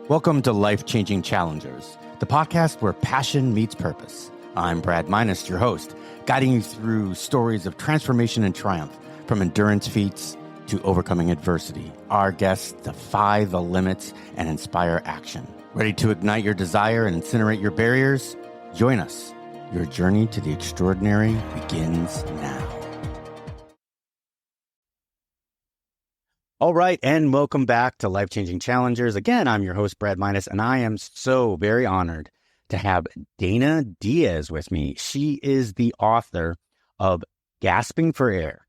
Welcome to Life-Changing Challengers, the podcast where passion meets purpose. I'm Brad Minus, your host, guiding you through stories of transformation and triumph, from endurance feats to overcoming adversity. Our guests defy the limits and inspire action. Ready to ignite your desire and incinerate your barriers? Join us. Your journey to the extraordinary begins now. All right, and welcome back to Life-Changing Challengers. Again, I'm your host, Brad Minus, and I am so very honored to have Dana Diaz with me. She is the author of Gasping for Air,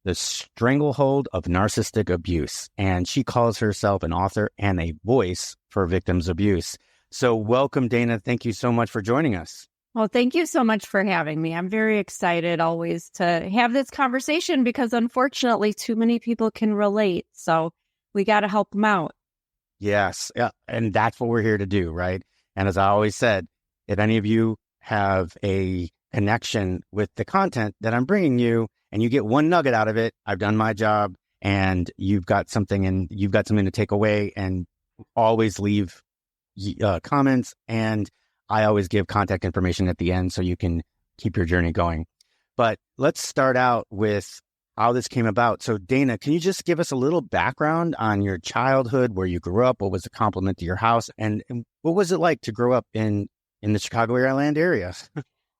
The Stranglehold of Narcissistic Abuse, and she calls herself an author and a voice for victims of abuse. So welcome, Dana. Thank you so much for joining us. Well, thank you so much for having me. I'm very excited always to have this conversation because unfortunately too many people can relate. So we got to help them out. Yes. Yeah. And that's what we're here to do, right? And as I always said, if any of you have a connection with the content that I'm bringing you and you get one nugget out of it, I've done my job, and you've got something to take away. And always leave comments, and I always give contact information at the end so you can keep your journey going. But let's start out with how this came about. So Dana, can you just give us a little background on your childhood, where you grew up, what was the complement to your house, and what was it like to grow up in the Chicago Land area?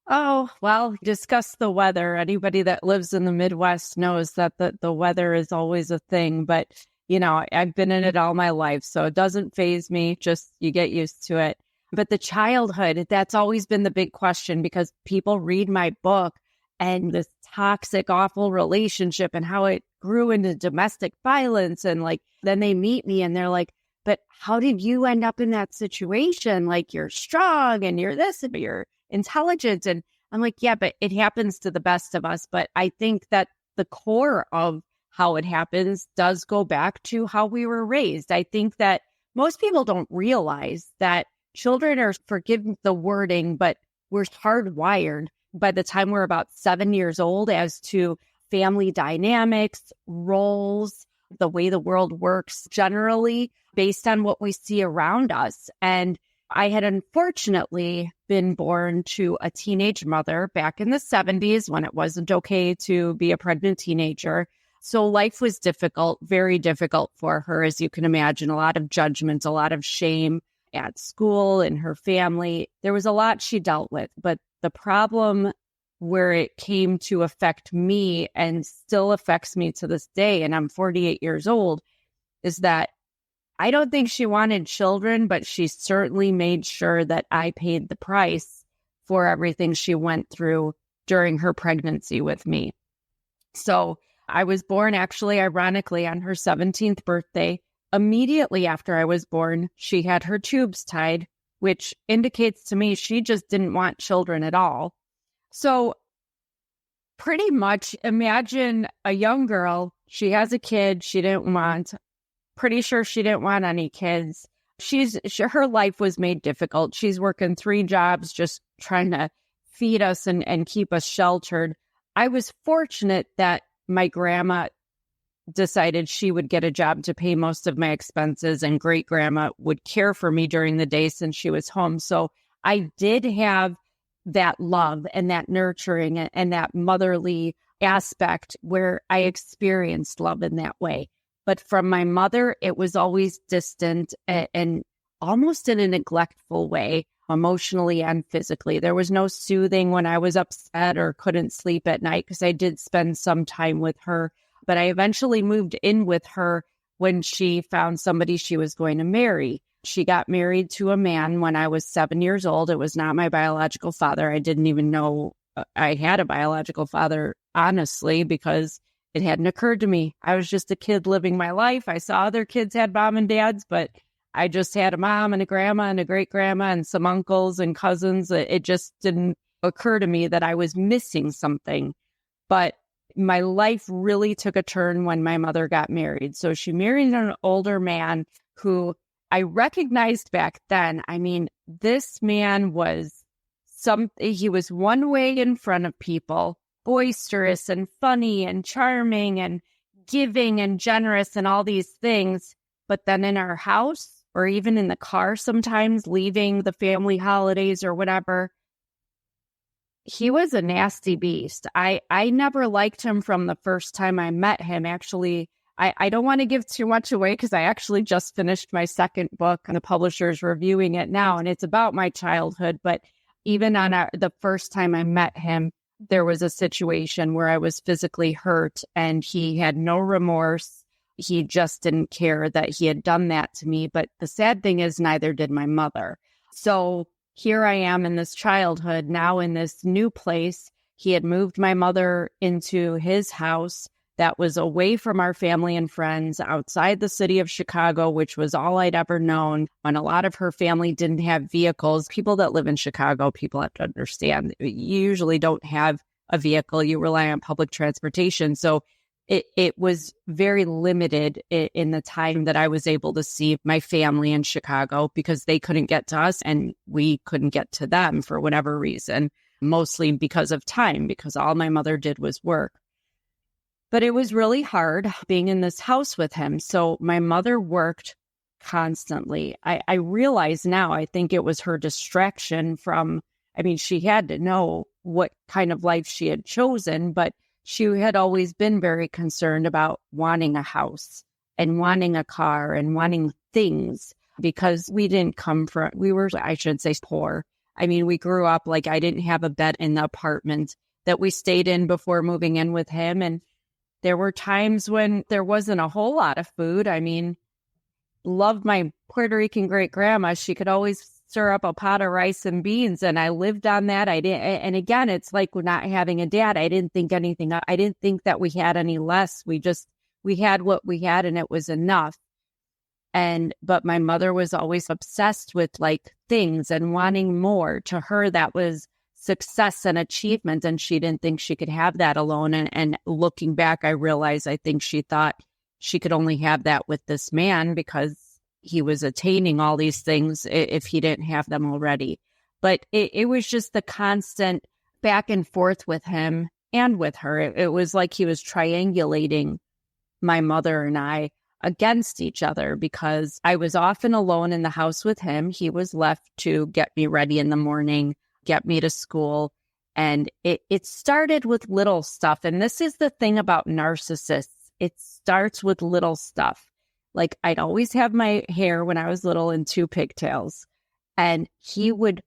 Oh, well, discuss the weather. Anybody that lives in the Midwest knows that the weather is always a thing. But, you know, I've been in it all my life, so it doesn't faze me. Just you get used to it. But the childhood, that's always been the big question, because people read my book and this toxic, awful relationship and how it grew into domestic violence. And like, then they meet me and they're like, but how did you end up in that situation? Like, you're strong and you're this and you're intelligent. And I'm like, yeah, but it happens to the best of us. But I think that the core of how it happens does go back to how we were raised. I think that most people don't realize that children are, forgive the wording, but we're hardwired by the time we're about 7 years old as to family dynamics, roles, the way the world works generally based on what we see around us. And I had unfortunately been born to a teenage mother back in the 70s when it wasn't okay to be a pregnant teenager. So life was difficult, very difficult for her, as you can imagine. A lot of judgment, a lot of shame at school, in her family. There was a lot she dealt with, but the problem where it came to affect me and still affects me to this day, and I'm 48 years old, is that I don't think she wanted children, but she certainly made sure that I paid the price for everything she went through during her pregnancy with me. So I was born, actually, ironically, on her 17th birthday. Immediately after I was born, she had her tubes tied, which indicates to me she just didn't want children at all. So pretty much imagine a young girl, she has a kid she didn't want. Pretty sure she didn't want any kids. Her life was made difficult. She's working 3 jobs, just trying to feed us and keep us sheltered. I was fortunate that my grandma decided she would get a job to pay most of my expenses, and great grandma would care for me during the day since she was home. So I did have that love and that nurturing and that motherly aspect where I experienced love in that way. But from my mother, it was always distant and almost in a neglectful way, emotionally and physically. There was no soothing when I was upset or couldn't sleep at night, because I did spend some time with her. But I eventually moved in with her when she found somebody she was going to marry. She got married to a man when I was 7 years old. It was not my biological father. I didn't even know I had a biological father, honestly, because it hadn't occurred to me. I was just a kid living my life. I saw other kids had mom and dads, but I just had a mom and a grandma and a great grandma and some uncles and cousins. It just didn't occur to me that I was missing something. But my life really took a turn when my mother got married. So she married an older man who I recognized back then. I mean, this man was he was one way in front of people, boisterous and funny and charming and giving and generous and all these things. But then in our house, or even in the car sometimes, leaving the family holidays or whatever. He was a nasty beast. I never liked him from the first time I met him. Actually, I don't want to give too much away because I actually just finished my second book and the publisher's reviewing it now, and it's about my childhood. But even on the first time I met him, there was a situation where I was physically hurt and he had no remorse. He just didn't care that he had done that to me. But the sad thing is, neither did my mother. So here I am in this childhood, now in this new place. He had moved my mother into his house that was away from our family and friends, outside the city of Chicago, which was all I'd ever known. And a lot of her family didn't have vehicles. People that live in Chicago, people have to understand, you usually don't have a vehicle. You rely on public transportation. So it was very limited in the time that I was able to see my family in Chicago, because they couldn't get to us and we couldn't get to them for whatever reason, mostly because of time, because all my mother did was work. But it was really hard being in this house with him. So my mother worked constantly. I realize now, I think it was her distraction from, she had to know what kind of life she had chosen, but she had always been very concerned about wanting a house and wanting a car and wanting things, because we didn't come from, we were, I should say, poor. We grew up like I didn't have a bed in the apartment that we stayed in before moving in with him. And there were times when there wasn't a whole lot of food. Loved my Puerto Rican great grandma. She could always stir up a pot of rice and beans, and I lived on that. And again, it's like not having a dad. I didn't think anything. I didn't think that we had any less. We had what we had, and it was enough. But my mother was always obsessed with like things and wanting more. To her, that was success and achievement, and she didn't think she could have that alone. And looking back, I realized I think she thought she could only have that with this man because he was attaining all these things if he didn't have them already. But it was just the constant back and forth with him and with her. It was like he was triangulating my mother and I against each other, because I was often alone in the house with him. He was left to get me ready in the morning, get me to school. And it started with little stuff. And this is the thing about narcissists. It starts with little stuff. Like, I'd always have my hair when I was little in 2 pigtails, and he would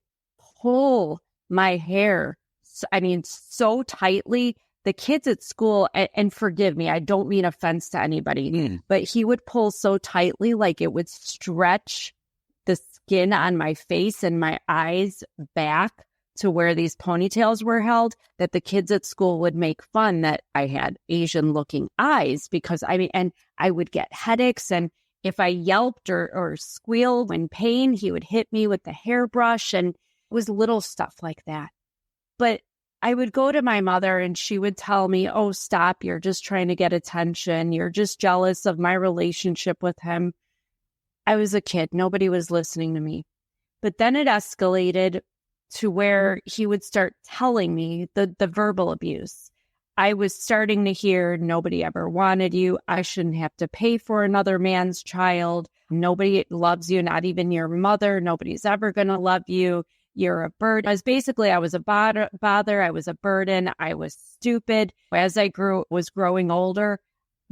pull my hair, so tightly. The kids at school, and forgive me, I don't mean offense to anybody, but he would pull so tightly, like it would stretch the skin on my face and my eyes back to where these ponytails were held, that the kids at school would make fun that I had Asian looking eyes, because and I would get headaches. And if I yelped or squealed in pain, he would hit me with the hairbrush, and it was little stuff like that. But I would go to my mother and she would tell me, "Oh, stop, you're just trying to get attention. You're just jealous of my relationship with him." I was a kid. Nobody was listening to me. But then it escalated to where he would start telling me the verbal abuse. I was starting to hear, "Nobody ever wanted you. I shouldn't have to pay for another man's child. Nobody loves you, not even your mother. Nobody's ever going to love you. You're a burden." I was a bother. I was a burden. I was stupid. As I was growing older,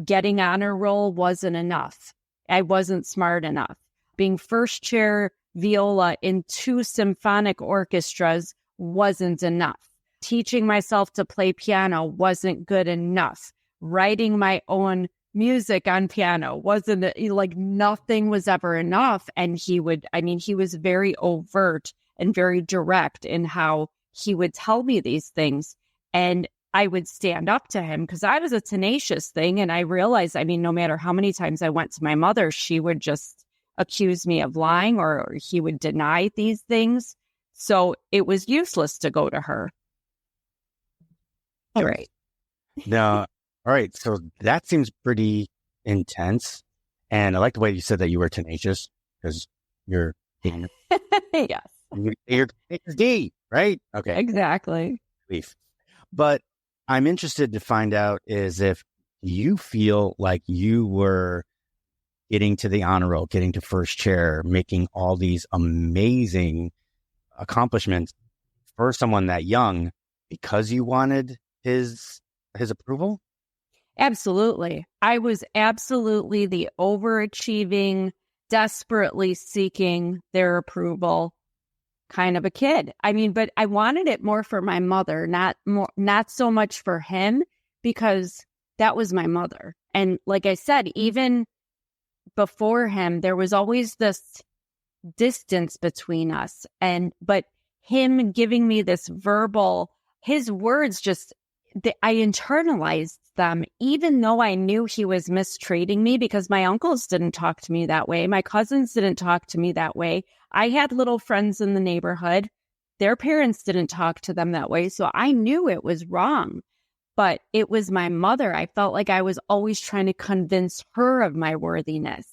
getting honor roll wasn't enough. I wasn't smart enough. Being first chair viola in 2 symphonic orchestras wasn't enough. Teaching myself to play piano wasn't good enough. Writing my own music on piano wasn't, like, nothing was ever enough. And he was very overt and very direct in how he would tell me these things. And I would stand up to him because I was a tenacious thing. And I realized, no matter how many times I went to my mother, she would just accuse me of lying, or he would deny these things. So it was useless to go to her. All right. Now, all right. So that seems pretty intense. And I like the way you said that you were tenacious, because you're yes. You're D, right? Okay. Exactly. But I'm interested to find out is if you feel like you were getting to the honor roll, getting to first chair, making all these amazing accomplishments for someone that young because you wanted his approval? Absolutely. I was absolutely the overachieving, desperately seeking their approval kind of a kid. I mean, but I wanted it more for my mother, not so much for him, because that was my mother. And like I said, even before him, there was always this distance between us. But him giving me this verbal, his words I internalized them, even though I knew he was mistreating me, because my uncles didn't talk to me that way. My cousins didn't talk to me that way. I had little friends in the neighborhood. Their parents didn't talk to them that way. So I knew it was wrong. But it was my mother. I felt like I was always trying to convince her of my worthiness.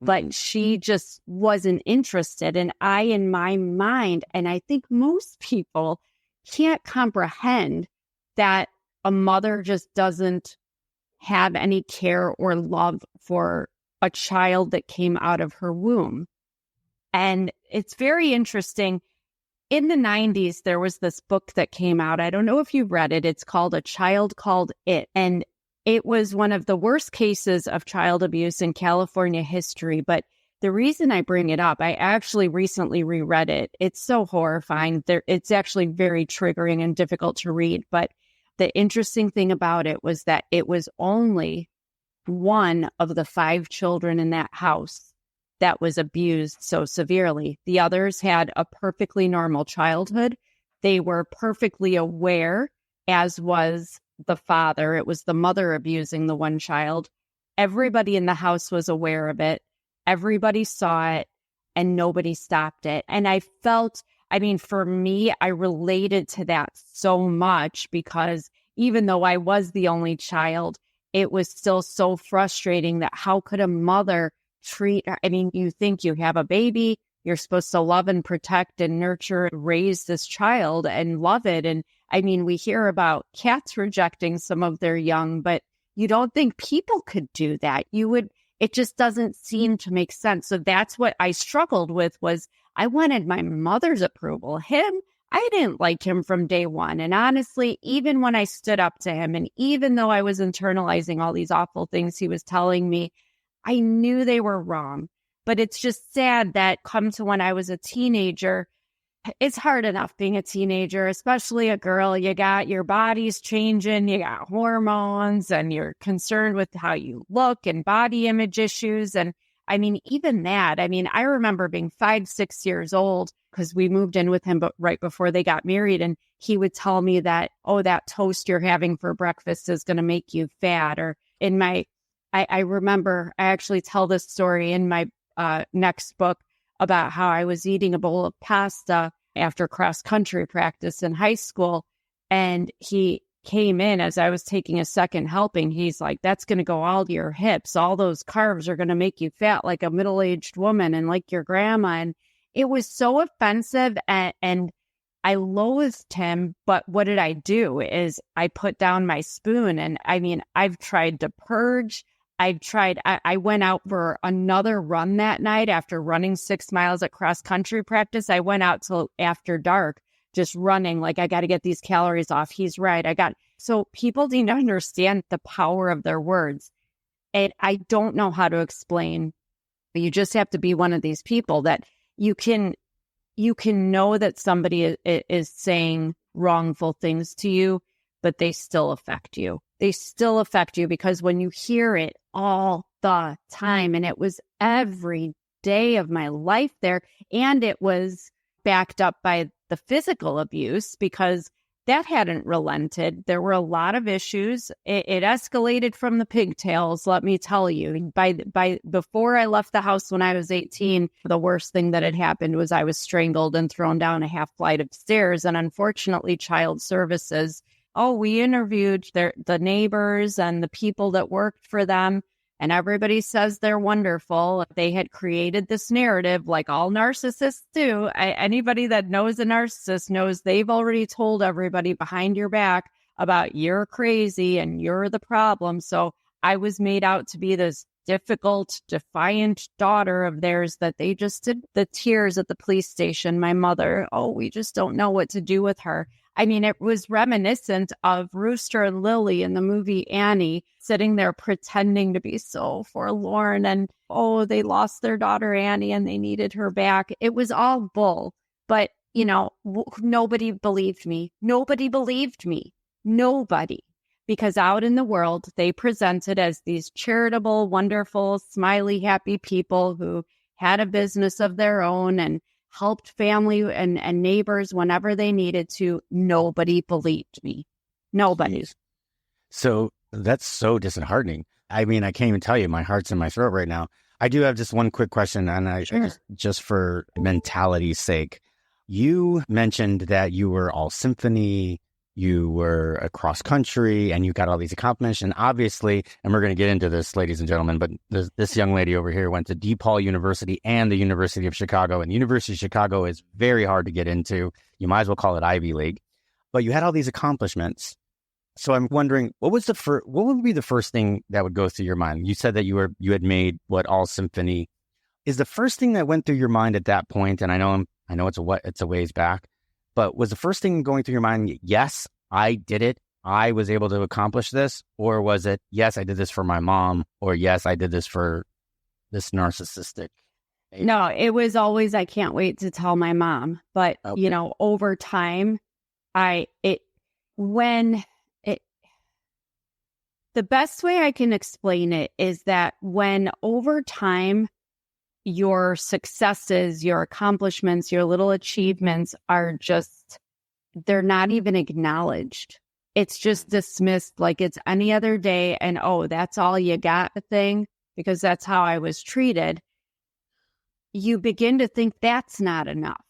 But she just wasn't interested. And I, in my mind, and I think most people can't comprehend that a mother just doesn't have any care or love for a child that came out of her womb. And it's very interesting. In the 90s, there was this book that came out. I don't know if you've read it. It's called A Child Called It. And it was one of the worst cases of child abuse in California history. But the reason I bring it up, I actually recently reread it. It's so horrifying. It's actually very triggering and difficult to read. But the interesting thing about it was that it was only one of the 5 children in that house that was abused so severely. The others had a perfectly normal childhood. They were perfectly aware, as was the father. It was the mother abusing the one child. Everybody in the house was aware of it. Everybody saw it, and nobody stopped it. And I felt, for me, I related to that so much, because even though I was the only child, it was still so frustrating that how could a mother treat, you think you have a baby, you're supposed to love and protect and nurture and raise this child and love it. And we hear about cats rejecting some of their young, but you don't think people could do that. It just doesn't seem to make sense. So that's what I struggled with, was I wanted my mother's approval. I didn't like him from day one. And honestly, even when I stood up to him, and even though I was internalizing all these awful things he was telling me, I knew they were wrong. But it's just sad that come to when I was a teenager, it's hard enough being a teenager, especially a girl. You got your body's changing, you got hormones, and you're concerned with how you look and body image issues. And even that, I remember being 5, 6 years old, because we moved in with him, but right before they got married. And he would tell me that, oh, that toast you're having for breakfast is going to make you fat. Or I remember, I actually tell this story in my next book about how I was eating a bowl of pasta after cross-country practice in high school. And he came in as I was taking a second helping. He's like, that's going to go all to your hips. All those carbs are going to make you fat like a middle-aged woman and like your grandma. And it was so offensive, and I loathed him. But what did I do is I put down my spoon. And I've tried to purge. I went out for another run that night after running 6 miles at cross country practice. I went out till after dark, just running, like, I got to get these calories off. He's right. So people didn't understand the power of their words. And I don't know how to explain, but you just have to be one of these people that you can know that somebody is saying wrongful things to you, but they still affect you. They still affect you, because when you hear it all the time, and it was every day of my life there, and it was backed up by the physical abuse, because that hadn't relented. There were a lot of issues. It escalated from the pigtails, let me tell you. Before I left the house when I was 18, the worst thing that had happened was I was strangled and thrown down a half flight of stairs. And unfortunately, child services, we interviewed the neighbors and the people that worked for them, and everybody says they're wonderful. They had created this narrative, like all narcissists do. Anybody that knows a narcissist knows they've already told everybody behind your back about you're crazy and you're the problem. So I was made out to be this difficult, defiant daughter of theirs that they just did the tears at the police station. My mother, oh, we just don't know what to do with her. I mean, it was reminiscent of Rooster and Lily in the movie Annie, sitting there pretending to be so forlorn. And, oh, they lost their daughter Annie and they needed her back. It was all bull. But, you know, nobody believed me. Nobody believed me. Nobody. Because out in the world, they presented as these charitable, wonderful, smiley, happy people who had a business of their own and helped family and neighbors whenever they needed to. Nobody believed me. Nobody. Jeez. So that's so disheartening. I mean, I can't even tell you. My heart's in my throat right now. I do have just one quick question, and Sure. just for mentality's sake. You mentioned that you were all symphony, you were across country, and you got all these accomplishments. And obviously, and we're going to get into this, ladies and gentlemen, but this young lady over here went to DePaul University and the University of Chicago. And the University of Chicago is very hard to get into. You might as well call it Ivy League. But you had all these accomplishments. So I'm wondering, what would be the first thing that would go through your mind? You said that you had made all symphony. Is the first thing that went through your mind at that point, and I know it's a ways back, but was the first thing going through your mind, yes, I did it, I was able to accomplish this? Or was it, yes, I did this for my mom, or yes, I did this for this narcissistic? No, it was always, I can't wait to tell my mom. But, Okay. you know, over time, the best way I can explain it is that when over time, your successes, your accomplishments, your little achievements they're not even acknowledged. It's just dismissed like it's any other day. And, oh, that's all you got thing, because that's how I was treated. You begin to think that's not enough.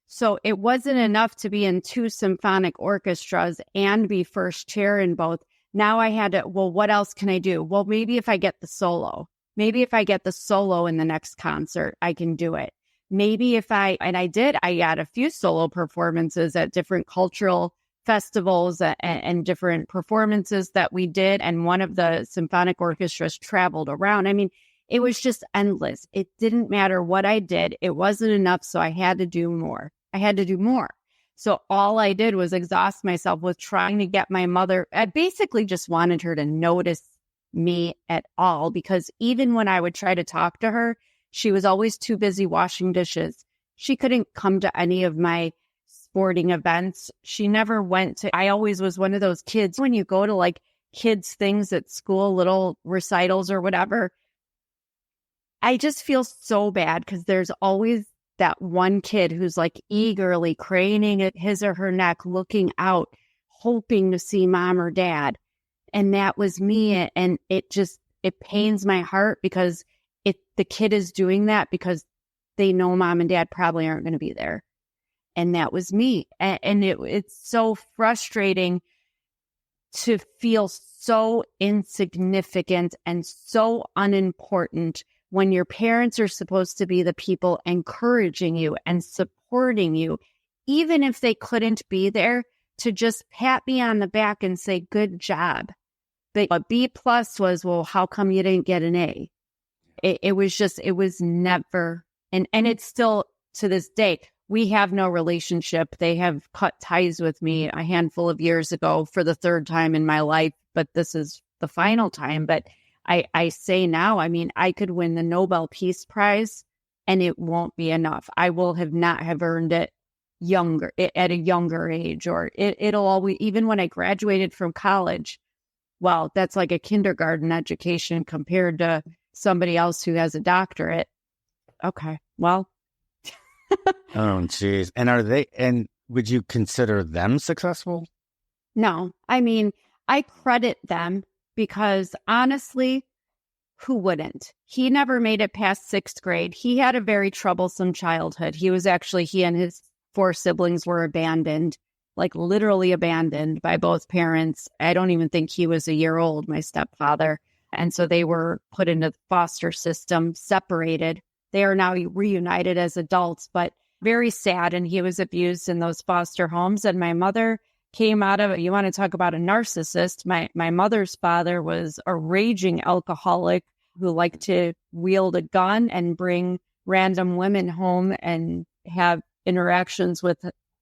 So it wasn't enough to be in 2 symphonic orchestras and be first chair in both. Now I had to, well, what else can I do? Well, maybe if I get the solo. Maybe if I get the solo in the next concert, I can do it. Maybe I had a few solo performances at different cultural festivals and different performances that we did. And one of the symphonic orchestras traveled around. I mean, it was just endless. It didn't matter what I did. It wasn't enough. So I had to do more. So all I did was exhaust myself with trying to get my mother. I basically just wanted her to notice me at all, because even when I would try to talk to her, she was always too busy washing dishes. She couldn't come to any of my sporting events. She never went to, I always was one of those kids, when you go to like kids things at school, little recitals or whatever, I just feel so bad because there's always that one kid who's like eagerly craning at his or her neck, looking out, hoping to see mom or dad. And that was me. And it pains my heart because the kid is doing that because they know mom and dad probably aren't going to be there. And that was me. And it's so frustrating to feel so insignificant and so unimportant when your parents are supposed to be the people encouraging you and supporting you, even if they couldn't be there, to just pat me on the back and say, good job. But a B+ was, well, how come you didn't get an A? It was never, and it's still to this day. We have no relationship. They have cut ties with me a handful of years ago for the 3rd time in my life, but this is the final time. But I say now, I mean, I could win the Nobel Peace Prize and it won't be enough. I will not have earned it at a younger age, or it'll always, even when I graduated from college, well, that's like a kindergarten education compared to somebody else who has a doctorate. Okay, well. Oh, geez. And would you consider them successful? No, I mean, I credit them because honestly, who wouldn't? He never made it past 6th grade. He had a very troublesome childhood. He and his 4 siblings were abandoned, like literally abandoned by both parents. I don't even think he was a year old, my stepfather. And so they were put into the foster system, separated. They are now reunited as adults, but very sad. And he was abused in those foster homes. And my mother came out of it. You want to talk about a narcissist? My mother's father was a raging alcoholic, who liked to wield a gun and bring random women home and have interactions with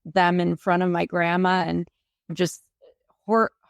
them in front of my grandma, and just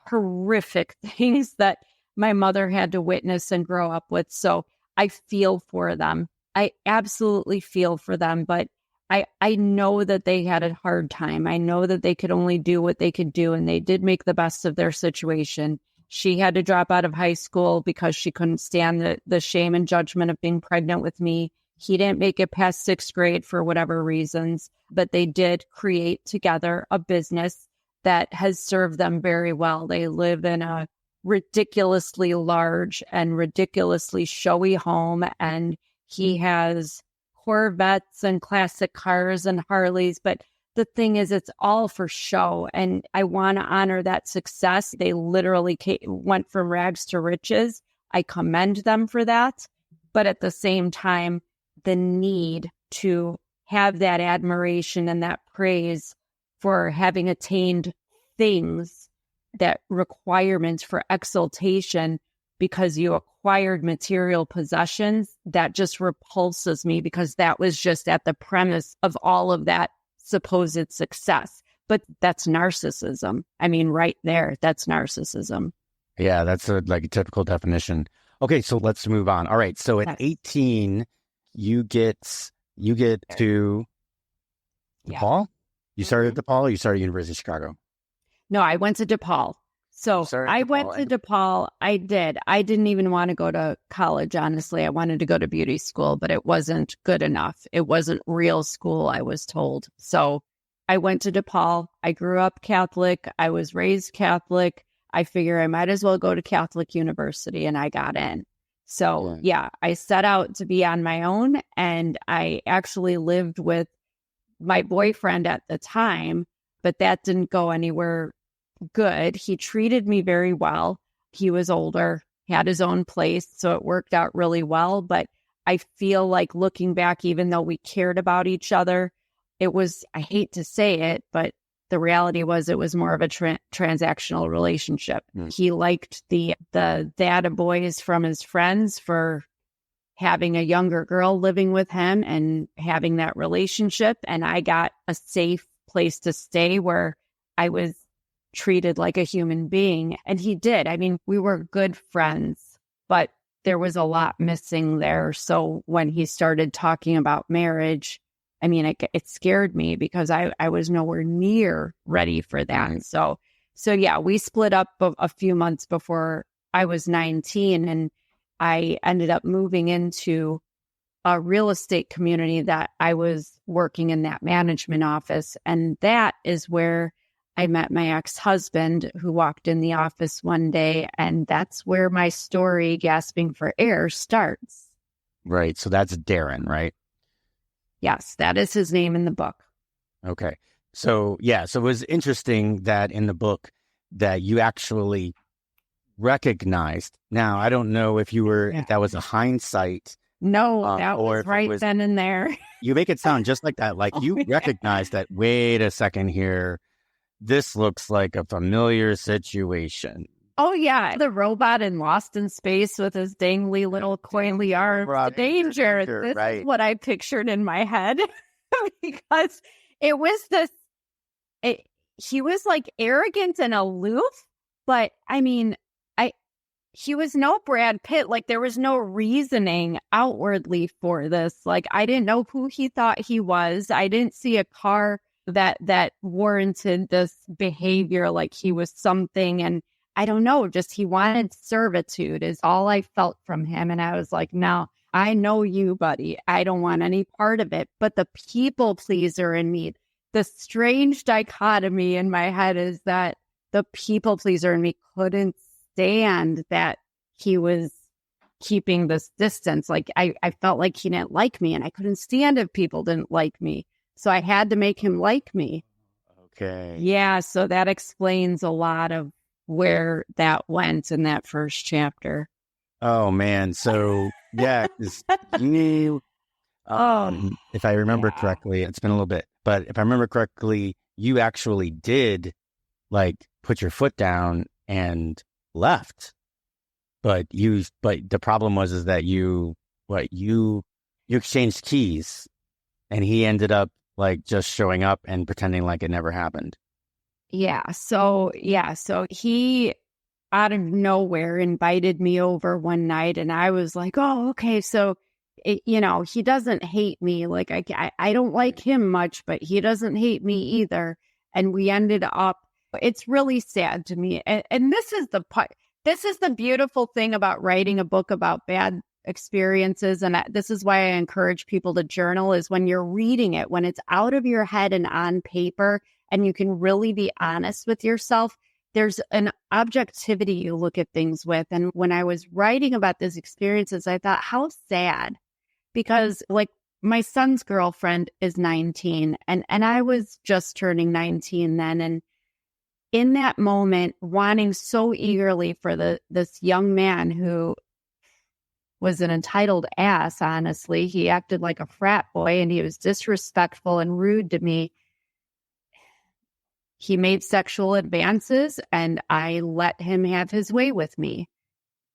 horrific things that my mother had to witness and grow up with. So I feel for them. I absolutely feel for them, but I know that they had a hard time. I know that they could only do what they could do, and they did make the best of their situation. She had to drop out of high school because she couldn't stand the shame and judgment of being pregnant with me. He didn't make it past 6th grade for whatever reasons, but they did create together a business that has served them very well. They live in a ridiculously large and ridiculously showy home, and he has Corvettes and classic cars and Harleys. But the thing is, it's all for show, and I want to honor that success. They literally went from rags to riches. I commend them for that. But at the same time, the need to have that admiration and that praise for having attained things, that requirements for exaltation because you acquired material possessions, that just repulses me, because that was just at the premise of all of that supposed success. But that's narcissism. I mean, right there, that's narcissism. Yeah, that's a typical definition. Okay, so let's move on. All right, so at 18, you get to DePaul? You started at DePaul, or you started at University of Chicago? No, I went to DePaul. So I went to DePaul. I did. I didn't even want to go to college, honestly. I wanted to go to beauty school, but it wasn't good enough. It wasn't real school, I was told. So I went to DePaul. I grew up Catholic. I was raised Catholic. I figure I might as well go to Catholic University, and I got in. So yeah, I set out to be on my own, and I actually lived with my boyfriend at the time, but that didn't go anywhere good. He treated me very well. He was older, had his own place, so it worked out really well. But I feel like, looking back, even though we cared about each other, it was, I hate to say it, but the reality was it was more of a transactional relationship. He liked the data boys from his friends for having a younger girl living with him and having that relationship. And I got a safe place to stay where I was treated like a human being. And he did. I mean, we were good friends, but there was a lot missing there. So when he started talking about marriage, I mean, it scared me, because I was nowhere near ready for that. So yeah, we split up a few months before I was 19, and I ended up moving into a real estate community that I was working in that management office. And that is where I met my ex-husband, who walked in the office one day. And that's where my story, gasping for air, starts. Right. So that's Darren, right? Yes, that is his name in the book. Okay. So, yeah. So it was interesting that in the book that you actually recognized. Now, I don't know if if that was a hindsight. No, that was right then and there. You make it sound just like that. Like you recognized that, wait a second here, this looks like a familiar situation. Oh, yeah. The robot in Lost in Space with his dangly little coily arms. Danger. This is what I pictured in my head. Because it was he was like arrogant and aloof, but I mean, he was no Brad Pitt. Like, there was no reasoning outwardly for this. Like, I didn't know who he thought he was. I didn't see a car that warranted this behavior, like he was something. And I don't know, just he wanted servitude is all I felt from him. And I was like, no, I know you, buddy. I don't want any part of it. But the people pleaser in me, the strange dichotomy in my head is that the people pleaser in me couldn't stand that he was keeping this distance. Like I felt like he didn't like me, and I couldn't stand if people didn't like me. So I had to make him like me. Okay. Yeah. So that explains a lot of where that went in that first chapter. Oh, man. So, yeah, you, if I remember correctly, it's been a little bit, but if I remember correctly, you actually did like put your foot down and left but the problem was is that you exchanged keys, and he ended up like just showing up and pretending like it never happened. So he out of nowhere invited me over one night, and I was like, oh, okay. So, he doesn't hate me. Like I don't like him much, but he doesn't hate me either. And we ended up, it's really sad to me. And this is the beautiful thing about writing a book about bad experiences. And this is why I encourage people to journal, is when you're reading it, when it's out of your head and on paper, and you can really be honest with yourself, there's an objectivity you look at things with. And when I was writing about these experiences, I thought, how sad, because like my son's girlfriend is 19 and I was just turning 19 then. And in that moment, wanting so eagerly for this young man who was an entitled ass, honestly. He acted like a frat boy and he was disrespectful and rude to me. He made sexual advances and I let him have his way with me.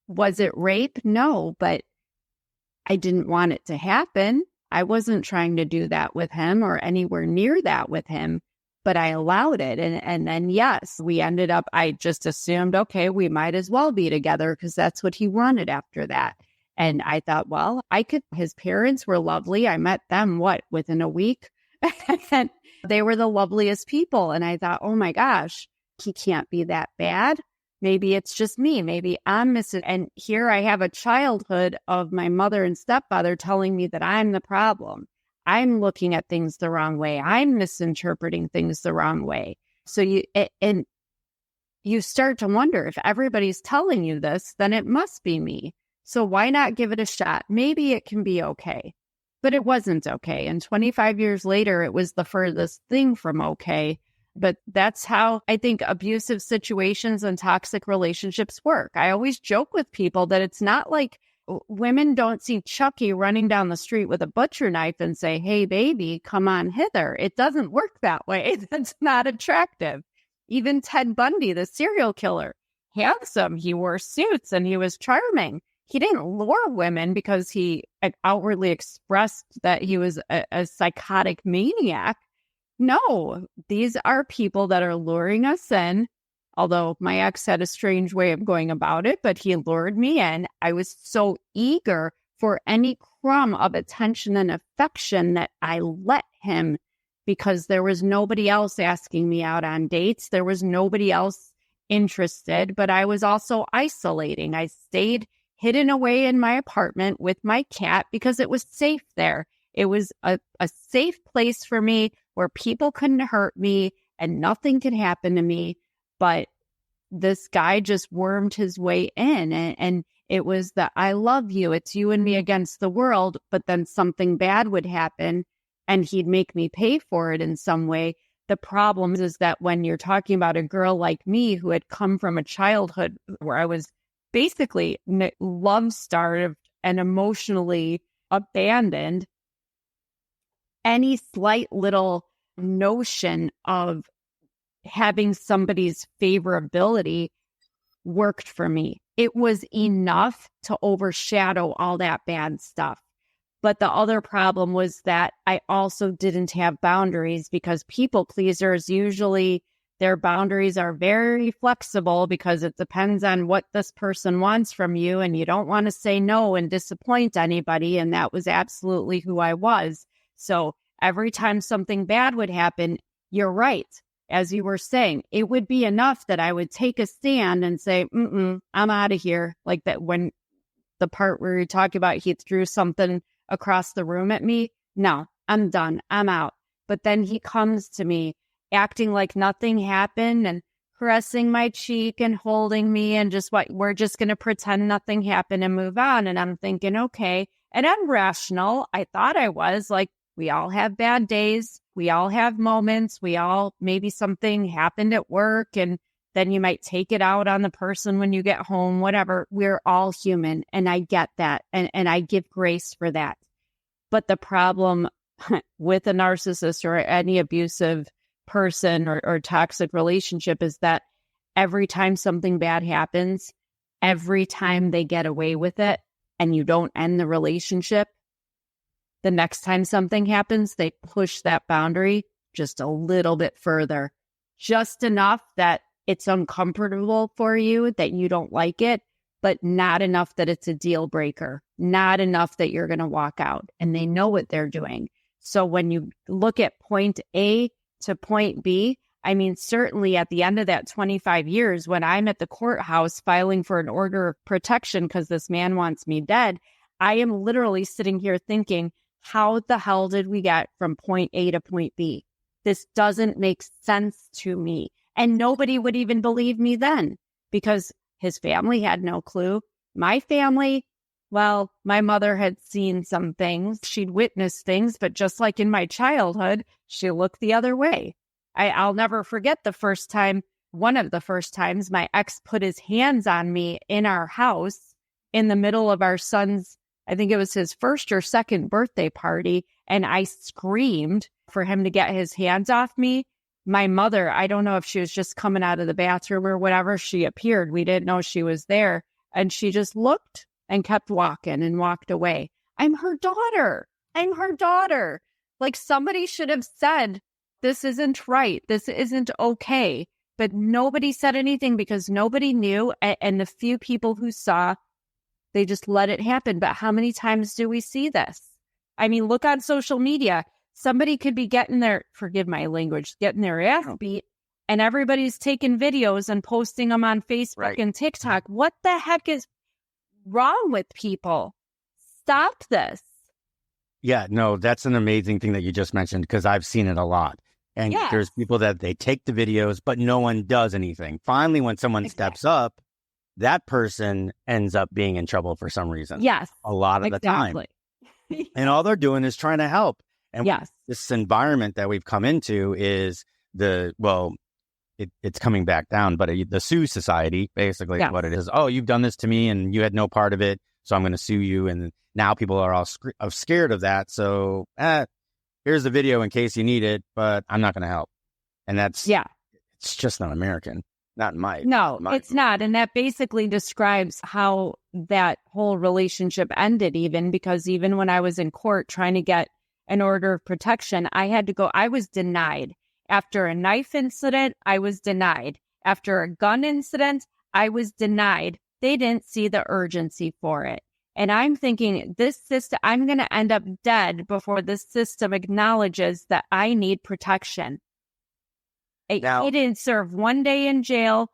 Was it rape? No, but I didn't want it to happen. I wasn't trying to do that with him or anywhere near that with him, but I allowed it. And then, yes, we ended up, I just assumed, okay, we might as well be together because that's what he wanted after that. And I thought, well, his parents were lovely. I met them, within a week? And they were the loveliest people. And I thought, oh my gosh, he can't be that bad. Maybe it's just me. Maybe I'm missing. And here I have a childhood of my mother and stepfather telling me that I'm the problem. I'm looking at things the wrong way. I'm misinterpreting things the wrong way. So you start to wonder, if everybody's telling you this, then it must be me. So why not give it a shot? Maybe it can be okay. But it wasn't okay. And 25 years later, it was the furthest thing from okay. But that's how I think abusive situations and toxic relationships work. I always joke with people that it's not like women don't see Chucky running down the street with a butcher knife and say, hey, baby, come on hither. It doesn't work that way. That's not attractive. Even Ted Bundy, the serial killer, handsome. He wore suits and he was charming. He didn't lure women because he outwardly expressed that he was a psychotic maniac. No, these are people that are luring us in. Although my ex had a strange way of going about it, but he lured me in. I was so eager for any crumb of attention and affection that I let him, because there was nobody else asking me out on dates. There was nobody else interested, but I was also isolating. I stayed hidden away in my apartment with my cat because it was safe there. It was a safe place for me where people couldn't hurt me and nothing could happen to me. But this guy just wormed his way in, and it was that I love you. It's you and me against the world. But then something bad would happen and he'd make me pay for it in some way. The problem is that when you're talking about a girl like me who had come from a childhood where I was basically love-starved and emotionally abandoned, any slight little notion of having somebody's favorability worked for me. It was enough to overshadow all that bad stuff. But the other problem was that I also didn't have boundaries, because people pleasers, usually their boundaries are very flexible because it depends on what this person wants from you, and you don't want to say no and disappoint anybody. And that was absolutely who I was. So every time something bad would happen, you're right. As you were saying, it would be enough that I would take a stand and say, I'm out of here. Like that, when the part where you talk about he threw something across the room at me. No, I'm done. I'm out. But then he comes to me acting like nothing happened and caressing my cheek and holding me and we're just going to pretend nothing happened and move on. And I'm thinking, okay. And I'm rational. I thought I was like, we all have bad days. We all have moments. Maybe something happened at work and then you might take it out on the person when you get home, whatever. We're all human. And I get that. And I give grace for that. But the problem with a narcissist or any abusive person or toxic relationship is that every time something bad happens, every time they get away with it and you don't end the relationship, the next time something happens, they push that boundary just a little bit further, just enough that it's uncomfortable for you, that you don't like it, but not enough that it's a deal breaker, not enough that you're going to walk out. And they know what they're doing. So when you look at point A to point B, I mean, certainly at the end of that 25 years, when I'm at the courthouse filing for an order of protection because this man wants me dead, I am literally sitting here thinking, how the hell did we get from point A to point B? This doesn't make sense to me. And nobody would even believe me then because his family had no clue. My family, well, my mother had seen some things. She'd witnessed things, but just like in my childhood, she looked the other way. I'll never forget the first time, one of the first times my ex put his hands on me in our house in the middle of our son's, I think it was his first or second birthday party. And I screamed for him to get his hands off me. My mother, I don't know if she was just coming out of the bathroom or whatever, she appeared. We didn't know she was there. And she just looked and kept walking and walked away. I'm her daughter. I'm her daughter. Like somebody should have said, this isn't right. This isn't okay. But nobody said anything because nobody knew. And the few people who saw, they just let it happen. But how many times do we see this? I mean, look on social media. Somebody could be getting their, forgive my language, getting their ass beat. And everybody's taking videos and posting them on Facebook and TikTok. What the heck is wrong with people? Stop this. Yeah, no, that's an amazing thing that you just mentioned because I've seen it a lot. And there's people that they take the videos, but no one does anything. Finally, when someone steps up, that person ends up being in trouble for some reason. Yes. A lot of the time. And all they're doing is trying to help. And this environment that we've come into is it's coming back down, but the sue society, basically is what it is. Oh, you've done this to me and you had no part of it, so I'm going to sue you. And now people are all scared of that. So here's the video in case you need it, but I'm not going to help. And that's, it's just not American. Not in my. No, it's not. And that basically describes how that whole relationship ended, because even when I was in court trying to get an order of protection, I was denied. After a knife incident, I was denied. After a gun incident, I was denied. They didn't see the urgency for it. And I'm thinking, this system, I'm going to end up dead before this system acknowledges that I need protection. He didn't serve 1 day in jail.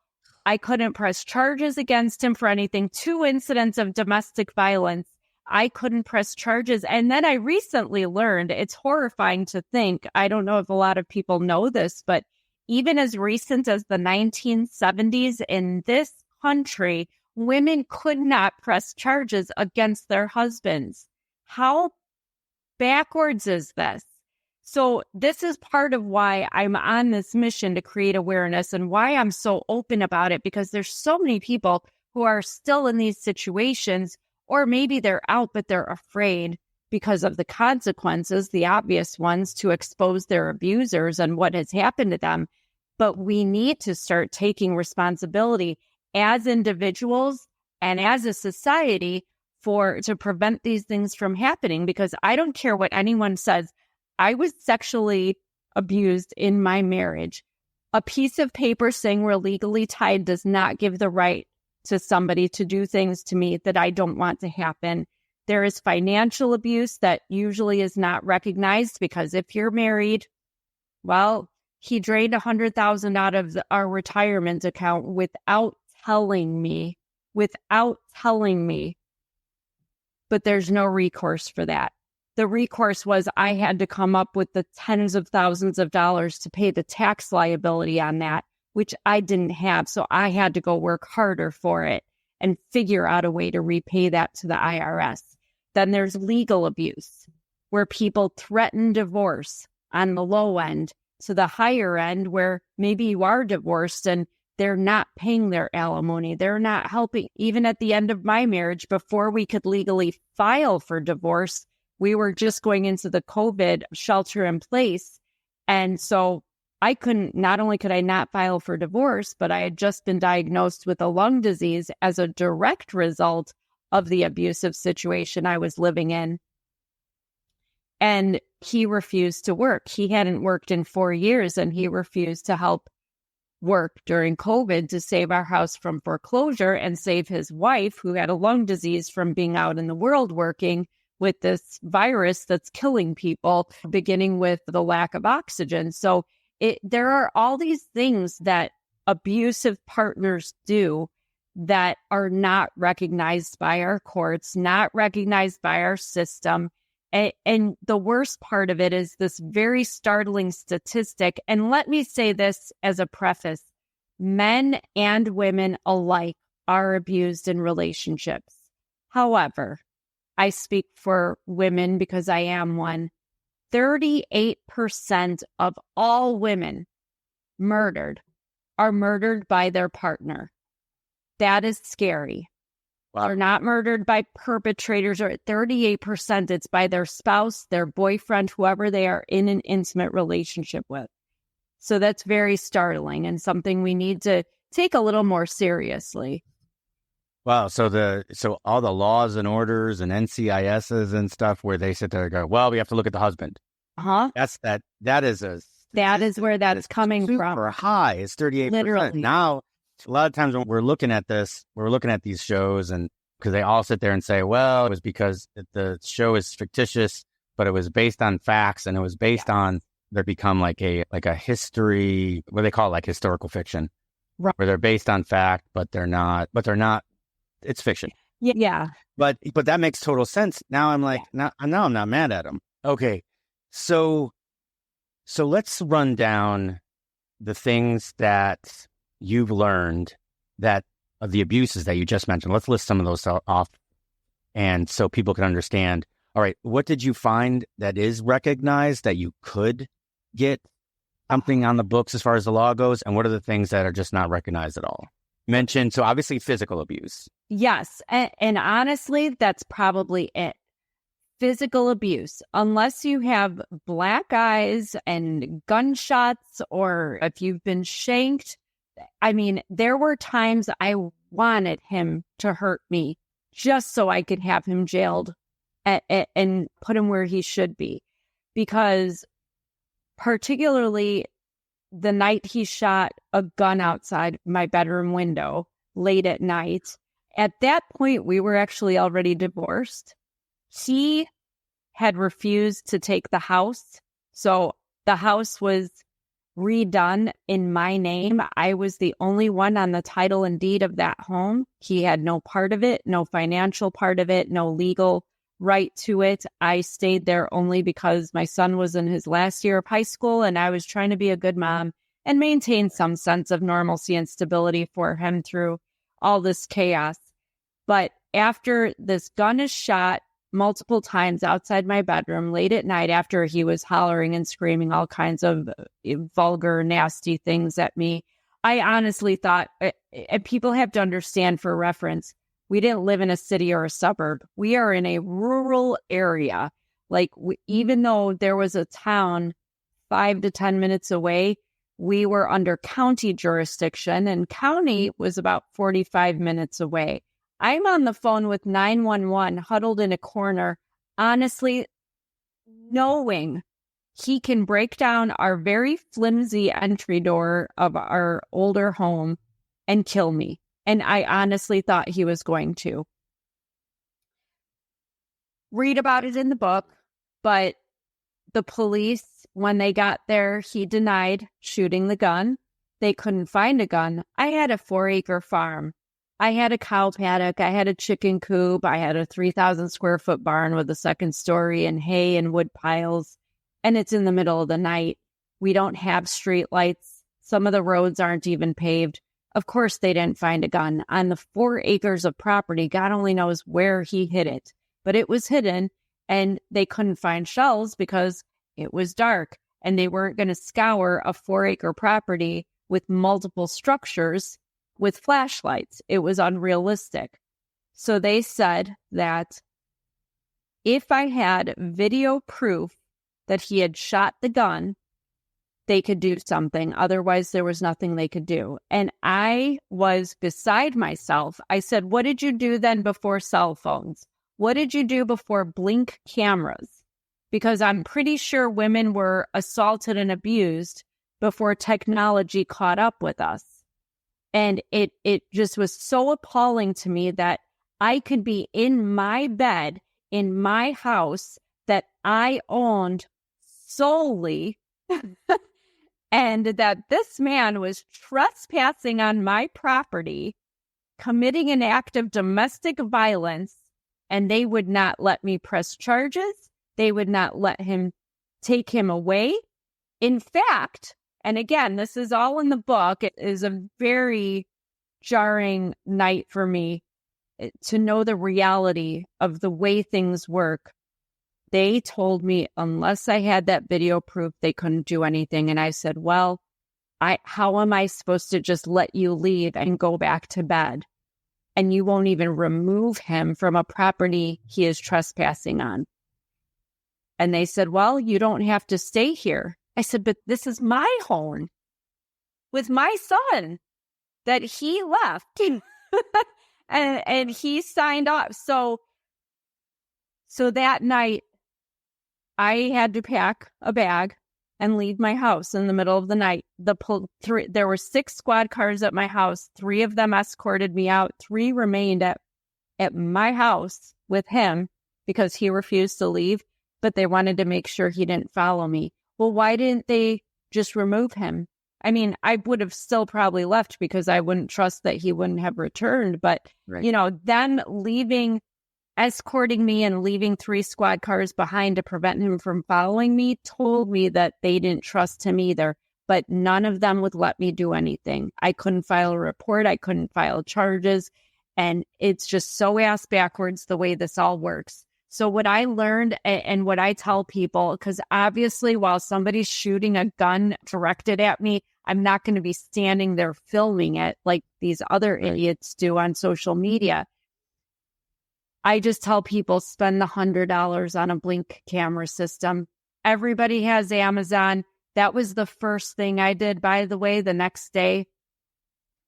I couldn't press charges against him for anything. 2 incidents of domestic violence. I couldn't press charges. And then I recently learned, it's horrifying to think, I don't know if a lot of people know this, but even as recent as the 1970s in this country, women could not press charges against their husbands. How backwards is this? So this is part of why I'm on this mission to create awareness and why I'm so open about it, because there's so many people who are still in these situations, or maybe they're out, but they're afraid because of the consequences, the obvious ones, to expose their abusers and what has happened to them. But we need to start taking responsibility as individuals and as a society to prevent these things from happening, because I don't care what anyone says. I was sexually abused in my marriage. A piece of paper saying we're legally tied does not give the right to somebody to do things to me that I don't want to happen. There is financial abuse that usually is not recognized, because if you're married, well, he drained $100,000 out of our retirement account without telling me. But there's no recourse for that. The recourse was I had to come up with the tens of thousands of dollars to pay the tax liability on that, which I didn't have. So I had to go work harder for it and figure out a way to repay that to the IRS. Then there's legal abuse, where people threaten divorce on the low end, to the higher end where maybe you are divorced and they're not paying their alimony. They're not helping. Even at the end of my marriage, before we could legally file for divorce, we were just going into the COVID shelter in place. And so not only could I not file for divorce, but I had just been diagnosed with a lung disease as a direct result of the abusive situation I was living in. And he refused to work. He hadn't worked in 4 years, and he refused to help work during COVID to save our house from foreclosure and save his wife, who had a lung disease, from being out in the world working with this virus that's killing people, beginning with the lack of oxygen. So there are all these things that abusive partners do that are not recognized by our courts, not recognized by our system. And the worst part of it is this very startling statistic. And let me say this as a preface: men and women alike are abused in relationships. However, I speak for women because I am one. 38% of all women murdered are murdered by their partner. That is scary. Wow. They're not murdered by perpetrators, or 38%, it's by their spouse, their boyfriend, whoever they are in an intimate relationship with. So that's very startling and something we need to take a little more seriously. Wow. So all the laws and orders and NCISs and stuff where they sit there and go, well, we have to look at the husband. Uh-huh. That is where that's coming from. Super high. It's 38%. Literally. Now, a lot of times when we're looking at this, we're looking at these shows, and because they all sit there and say, well, it was because the show is fictitious, but it was based on facts, and it was based on, they become like a history, what they call it, like historical fiction, right, where they're based on fact, but they're not, it's fiction. Yeah. But that makes total sense. Now I'm like, now I'm not mad at them. Okay. So let's run down the things that you've learned that of the abuses that you just mentioned. Let's list some of those off, and so people can understand. All right, what did you find that is recognized that you could get something on the books as far as the law goes, and what are the things that are just not recognized at all? Mentioned, so obviously physical abuse. Yes, and honestly, that's probably it. Physical abuse, unless you have black eyes and gunshots, or if you've been shanked. I mean, there were times I wanted him to hurt me just so I could have him jailed and put him where he should be. Because particularly the night he shot a gun outside my bedroom window late at night, at that point, we were actually already divorced. He had refused to take the house. So the house was redone in my name. I was the only one on the title and deed of that home. He had no part of it, no financial part of it, no legal right to it. I stayed there only because my son was in his last year of high school, and I was trying to be a good mom and maintain some sense of normalcy and stability for him through all this chaos. But after this gun is shot multiple times outside my bedroom late at night, after he was hollering and screaming all kinds of vulgar, nasty things at me, I honestly thought, and people have to understand for reference, we didn't live in a city or a suburb. We are in a rural area. Like, even though there was a town 5 to 10 minutes away, we were under county jurisdiction, and county was about 45 minutes away. I'm on the phone with 911, huddled in a corner, honestly, knowing he can break down our very flimsy entry door of our older home and kill me. And I honestly thought he was going to. Read about it in the book, but the police, when they got there, he denied shooting the gun. They couldn't find a gun. I had a 4-acre farm. I had a cow paddock. I had a chicken coop. I had a 3,000 square foot barn with a second story and hay and wood piles. And it's in the middle of the night. We don't have street lights. Some of the roads aren't even paved. Of course, they didn't find a gun on the 4 acres of property. God only knows where he hid it, but it was hidden, and they couldn't find shells because it was dark, and they weren't going to scour a 4-acre property with multiple structures with flashlights. It was unrealistic. So they said that if I had video proof that he had shot the gun, they could do something. Otherwise, there was nothing they could do. And I was beside myself. I said, what did you do then before cell phones? What did you do before blink cameras? Because I'm pretty sure women were assaulted and abused before technology caught up with us. And it just was so appalling to me that I could be in my bed in my house that I owned solely and that this man was trespassing on my property, committing an act of domestic violence, and they would not let me press charges. They would not let him take him away. In fact, and again, this is all in the book, it is a very jarring night for me to know the reality of the way things work. They told me unless I had that video proof, they couldn't do anything. And I said, well, how am I supposed to just let you leave and go back to bed? And you won't even remove him from a property he is trespassing on. And they said, well, you don't have to stay here. I said, but this is my home with my son that he left and he signed off. So that night I had to pack a bag and leave my house in the middle of the night. There were 6 squad cars at my house. 3 of them escorted me out. 3 remained at my house with him because he refused to leave, but they wanted to make sure he didn't follow me. Well, why didn't they just remove him? I mean, I would have still probably left because I wouldn't trust that he wouldn't have returned. But, right. Them escorting me and leaving 3 squad cars behind to prevent him from following me told me that they didn't trust him either. But none of them would let me do anything. I couldn't file a report. I couldn't file charges. And it's just so ass backwards the way this all works. So what I learned and what I tell people, because obviously while somebody's shooting a gun directed at me, I'm not going to be standing there filming it like these other idiots do on social media. I just tell people spend the $100 on a blink camera system. Everybody has Amazon. That was the first thing I did, by the way, the next day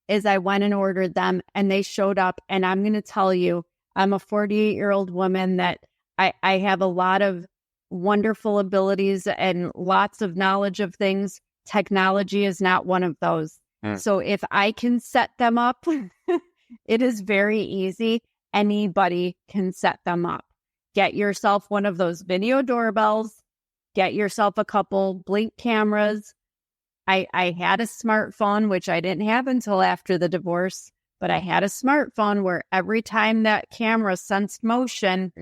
is I went and ordered them and they showed up. And I'm going to tell you, I'm a 48-year-old woman that I have a lot of wonderful abilities and lots of knowledge of things. Technology is not one of those. So if I can set them up, it is very easy. Anybody can set them up. Get yourself one of those video doorbells. Get yourself a couple blink cameras. I had a smartphone, which I didn't have until after the divorce, but I had a smartphone where every time that camera sensed motion,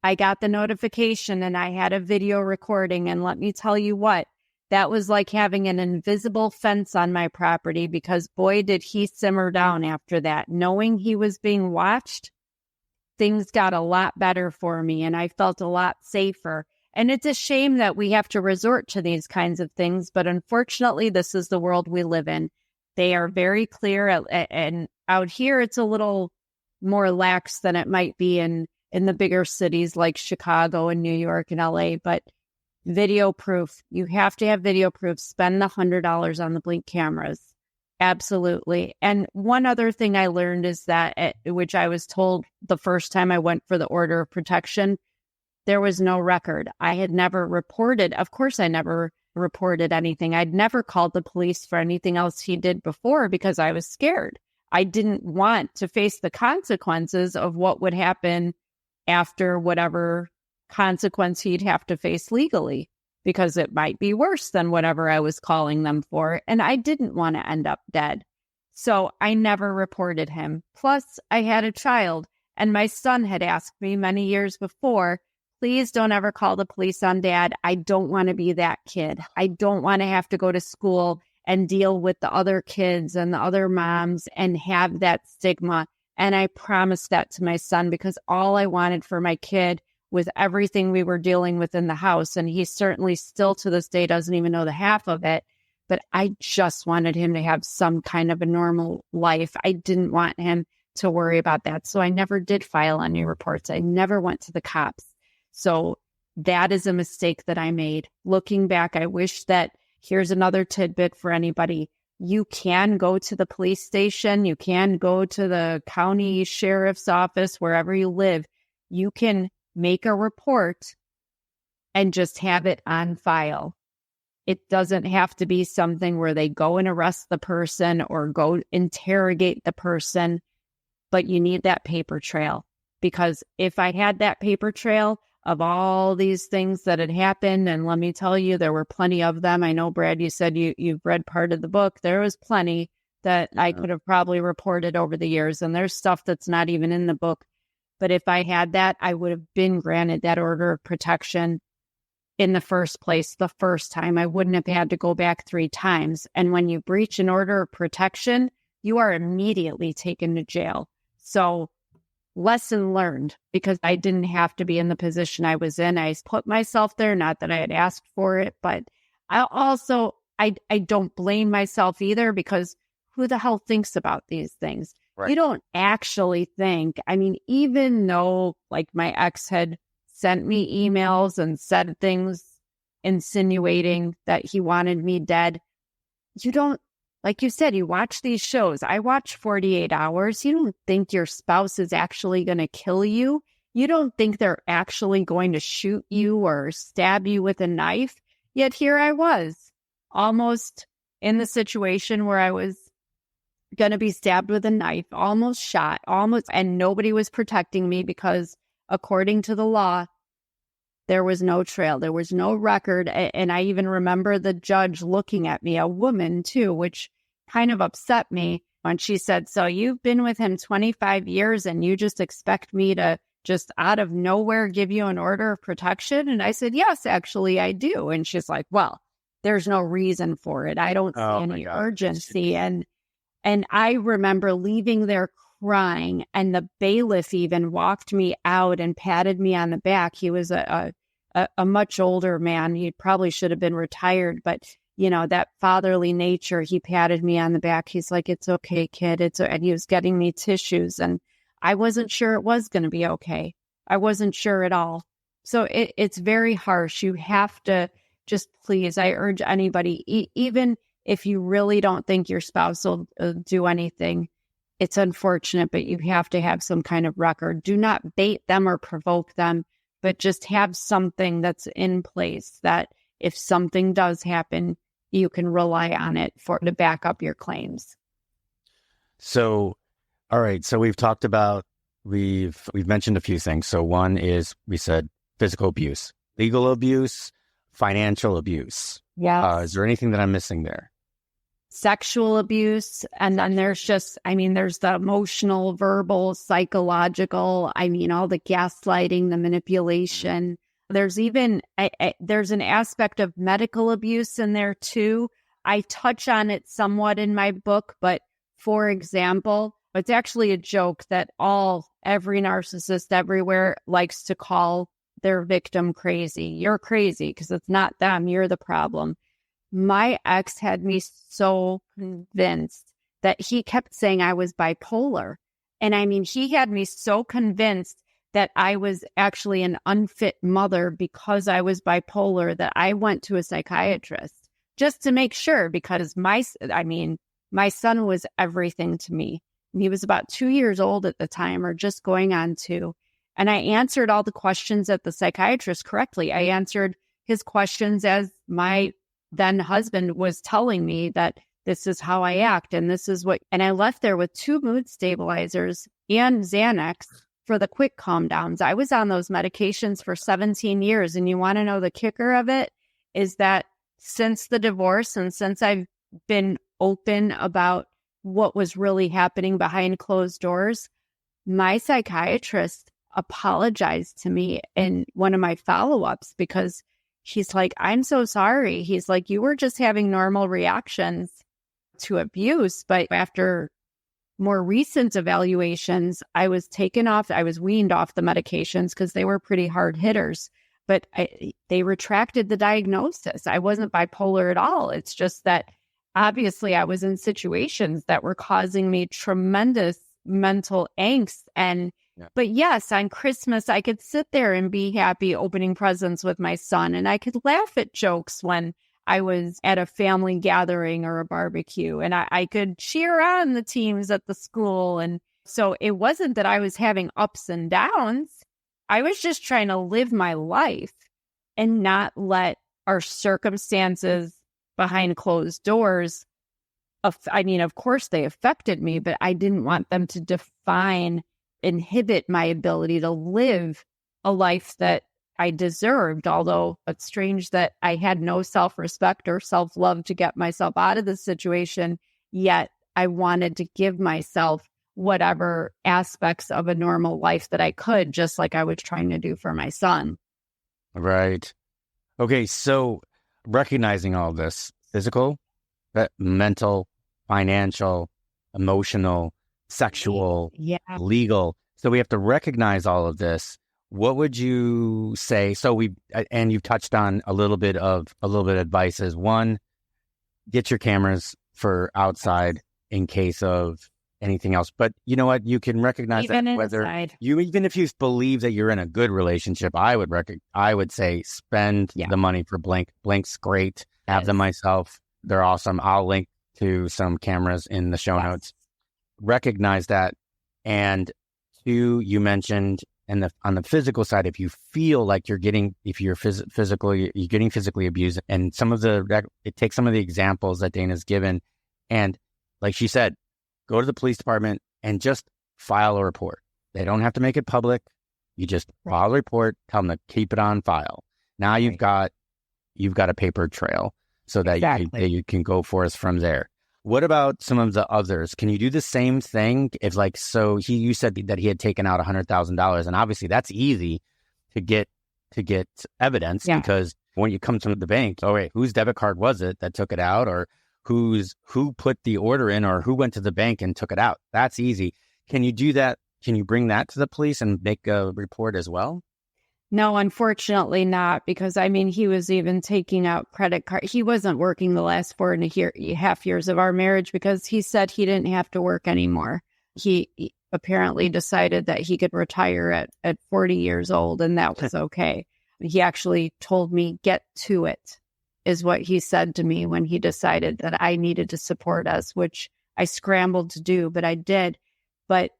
I got the notification and I had a video recording. And let me tell you what, that was like having an invisible fence on my property because boy, did he simmer down after that. Knowing he was being watched, things got a lot better for me and I felt a lot safer. And it's a shame that we have to resort to these kinds of things, but unfortunately, this is the world we live in. They are very clear, and out here, it's a little more lax than it might be in the bigger cities like Chicago and New York and LA, but video proof, you have to have video proof. Spend the $100 on the blink cameras. Absolutely. And one other thing I learned is that, which I was told the first time I went for the order of protection, there was no record. I had never reported. Of course, I never reported anything. I'd never called the police for anything else he did before because I was scared. I didn't want to face the consequences of what would happen after whatever consequence he'd have to face legally, because it might be worse than whatever I was calling them for. And I didn't want to end up dead. So I never reported him. Plus, I had a child, and my son had asked me many years before, please don't ever call the police on Dad. I don't want to be that kid. I don't want to have to go to school and deal with the other kids and the other moms and have that stigma. And I promised that to my son because all I wanted for my kid with everything we were dealing with in the house, and he certainly still to this day doesn't even know the half of it, but I just wanted him to have some kind of a normal life. I didn't want him to worry about that. So I never did file any reports. I never went to the cops. So that is a mistake that I made. Looking back, I wish that here's another tidbit for anybody. You can go to the police station. You can go to the county sheriff's office, wherever you live. You can make a report and just have it on file. It doesn't have to be something where they go and arrest the person or go interrogate the person, but you need that paper trail. Because if I had that paper trail of all these things that had happened, and let me tell you, there were plenty of them. I know, Brad, you said you've read part of the book. There was plenty that I could have probably reported over the years, and there's stuff that's not even in the book. But if I had that, I would have been granted that order of protection in the first place, the first time. I wouldn't have had to go back 3 times. And when you breach an order of protection, you are immediately taken to jail. So lesson learned, because I didn't have to be in the position I was in. I put myself there, not that I had asked for it, but I don't blame myself either, because who the hell thinks about these things? Right. You don't actually think. I mean, even though like my ex had sent me emails and said things insinuating that he wanted me dead, you don't, like you said, you watch these shows. I watch 48 Hours. You don't think your spouse is actually going to kill you. You don't think they're actually going to shoot you or stab you with a knife. Yet here I was, almost in the situation where I was going to be stabbed with a knife, almost shot, and nobody was protecting me because according to the law, there was no trail. There was no record. And I even remember the judge looking at me, a woman too, which kind of upset me when she said, so you've been with him 25 years and you just expect me to just out of nowhere give you an order of protection? And I said, yes, actually I do. And she's like, well, there's no reason for it. I don't see any urgency. And I remember leaving there crying, and the bailiff even walked me out and patted me on the back. He was a much older man. He probably should have been retired, but you know, that fatherly nature, he patted me on the back. He's like, it's okay, kid. And he was getting me tissues, and I wasn't sure it was going to be okay. I wasn't sure at all. So it's very harsh. You have to just, please, I urge anybody, even if you really don't think your spouse will do anything, it's unfortunate, but you have to have some kind of record. Do not bait them or provoke them, but just have something that's in place that if something does happen, you can rely on it to back up your claims. So, all right. So we've talked about, we've mentioned a few things. So one is, we said physical abuse, legal abuse, financial abuse. Yeah. Is there anything that I'm missing there? Sexual abuse. And then there's there's the emotional, verbal, psychological, all the gaslighting, the manipulation. There's even, there's an aspect of medical abuse in there too. I touch on it somewhat in my book, but for example, it's actually a joke that every narcissist everywhere likes to call their victim crazy. You're crazy because it's not them. You're the problem. My ex had me so convinced that he kept saying I was bipolar. And he had me so convinced that I was actually an unfit mother because I was bipolar that I went to a psychiatrist just to make sure, because my son was everything to me. He was about 2 years old at the time, or just going on 2. And I answered all the questions at the psychiatrist correctly. I answered his questions as my then husband was telling me that this is how I act and this is what, and I left there with 2 mood stabilizers and Xanax for the quick calm downs. I was on those medications for 17 years. And you want to know the kicker of it is that since the divorce and since I've been open about what was really happening behind closed doors, my psychiatrist apologized to me in one of my follow-ups because he's like, I'm so sorry. He's like, you were just having normal reactions to abuse. But after more recent evaluations, I was weaned off the medications because they were pretty hard hitters. But they retracted the diagnosis. I wasn't bipolar at all. It's just that obviously I was in situations that were causing me tremendous mental angst. But yes, on Christmas, I could sit there and be happy opening presents with my son. And I could laugh at jokes when I was at a family gathering or a barbecue, and I could cheer on the teams at the school. And so it wasn't that I was having ups and downs. I was just trying to live my life and not let our circumstances behind closed doors. I mean, of course they affected me, but I didn't want them to inhibit my ability to live a life that I deserved. Although it's strange that I had no self-respect or self-love to get myself out of the situation, yet I wanted to give myself whatever aspects of a normal life that I could, just like I was trying to do for my son. Right. Okay, so recognizing all this, physical, mental, financial, emotional, sexual, legal. So we have to recognize all of this. What would you say? So and you've touched on a little bit of advice is one, get your cameras for outside in case of anything else. But you know what? You can recognize even that whether inside. even if you believe that you're in a good relationship, I would say spend the money for blank. Blank's great. Have them myself. They're awesome. I'll link to some cameras in the show notes. Recognize that. And two, you mentioned on the physical side, if you feel like you're getting physically abused, and it takes some of the examples that Dana's given, and like she said, go to the police department and just file a report. They don't have to make it public. You just file a report, tell them to keep it on file. Now you've got a paper trail so that you can go forth from there. What about some of the others? Can you do the same thing? If you said that he had taken out $100,000, and obviously that's easy to get evidence because when you come to the bank, oh wait, whose debit card was it that took it out, or who put the order in, or who went to the bank and took it out? That's easy. Can you do that? Can you bring that to the police and make a report as well? No, unfortunately not, because I mean, he was even taking out credit card. He wasn't working the last 4.5 years of our marriage because he said he didn't have to work anymore. He apparently decided that he could retire at 40 years old, and that was okay. He actually told me, get to it, is what he said to me when he decided that I needed to support us, which I scrambled to do, but I did. But,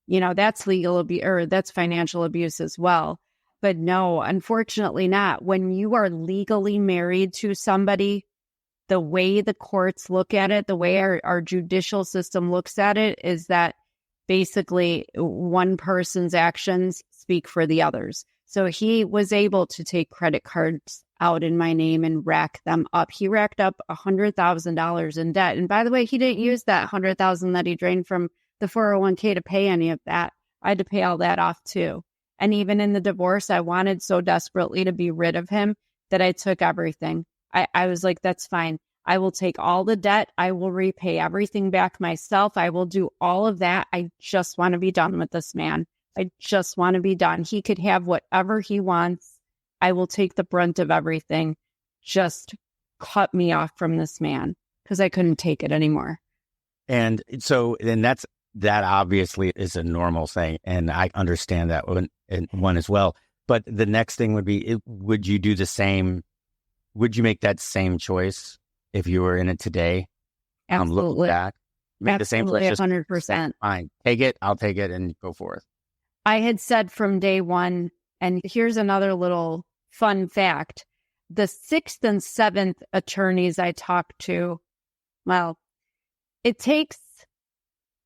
that's legal abuse, or that's financial abuse as well. But no, unfortunately not. When you are legally married to somebody, the way the courts look at it, the way our judicial system looks at it, is that basically one person's actions speak for the others. So he was able to take credit cards out in my name and rack them up. He racked up $100,000 in debt. And by the way, he didn't use that $100,000 that he drained from the 401k to pay any of that. I had to pay all that off too. And even in the divorce, I wanted so desperately to be rid of him that I took everything. I was like, that's fine. I will take all the debt. I will repay everything back myself. I will do all of that. I just want to be done with this man. I just want to be done. He could have whatever he wants. I will take the brunt of everything. Just cut me off from this man because I couldn't take it anymore. And so, that obviously is a normal thing. And I understand that one as well. But the next thing would be, would you do the same? Would you make that same choice if you were in it today? Absolutely. Look back, make the same choice. 100%. Fine. Take it. I'll take it and go forth. I had said from day one, and here's another little fun fact. The 6th and 7th attorneys I talked to, well, it takes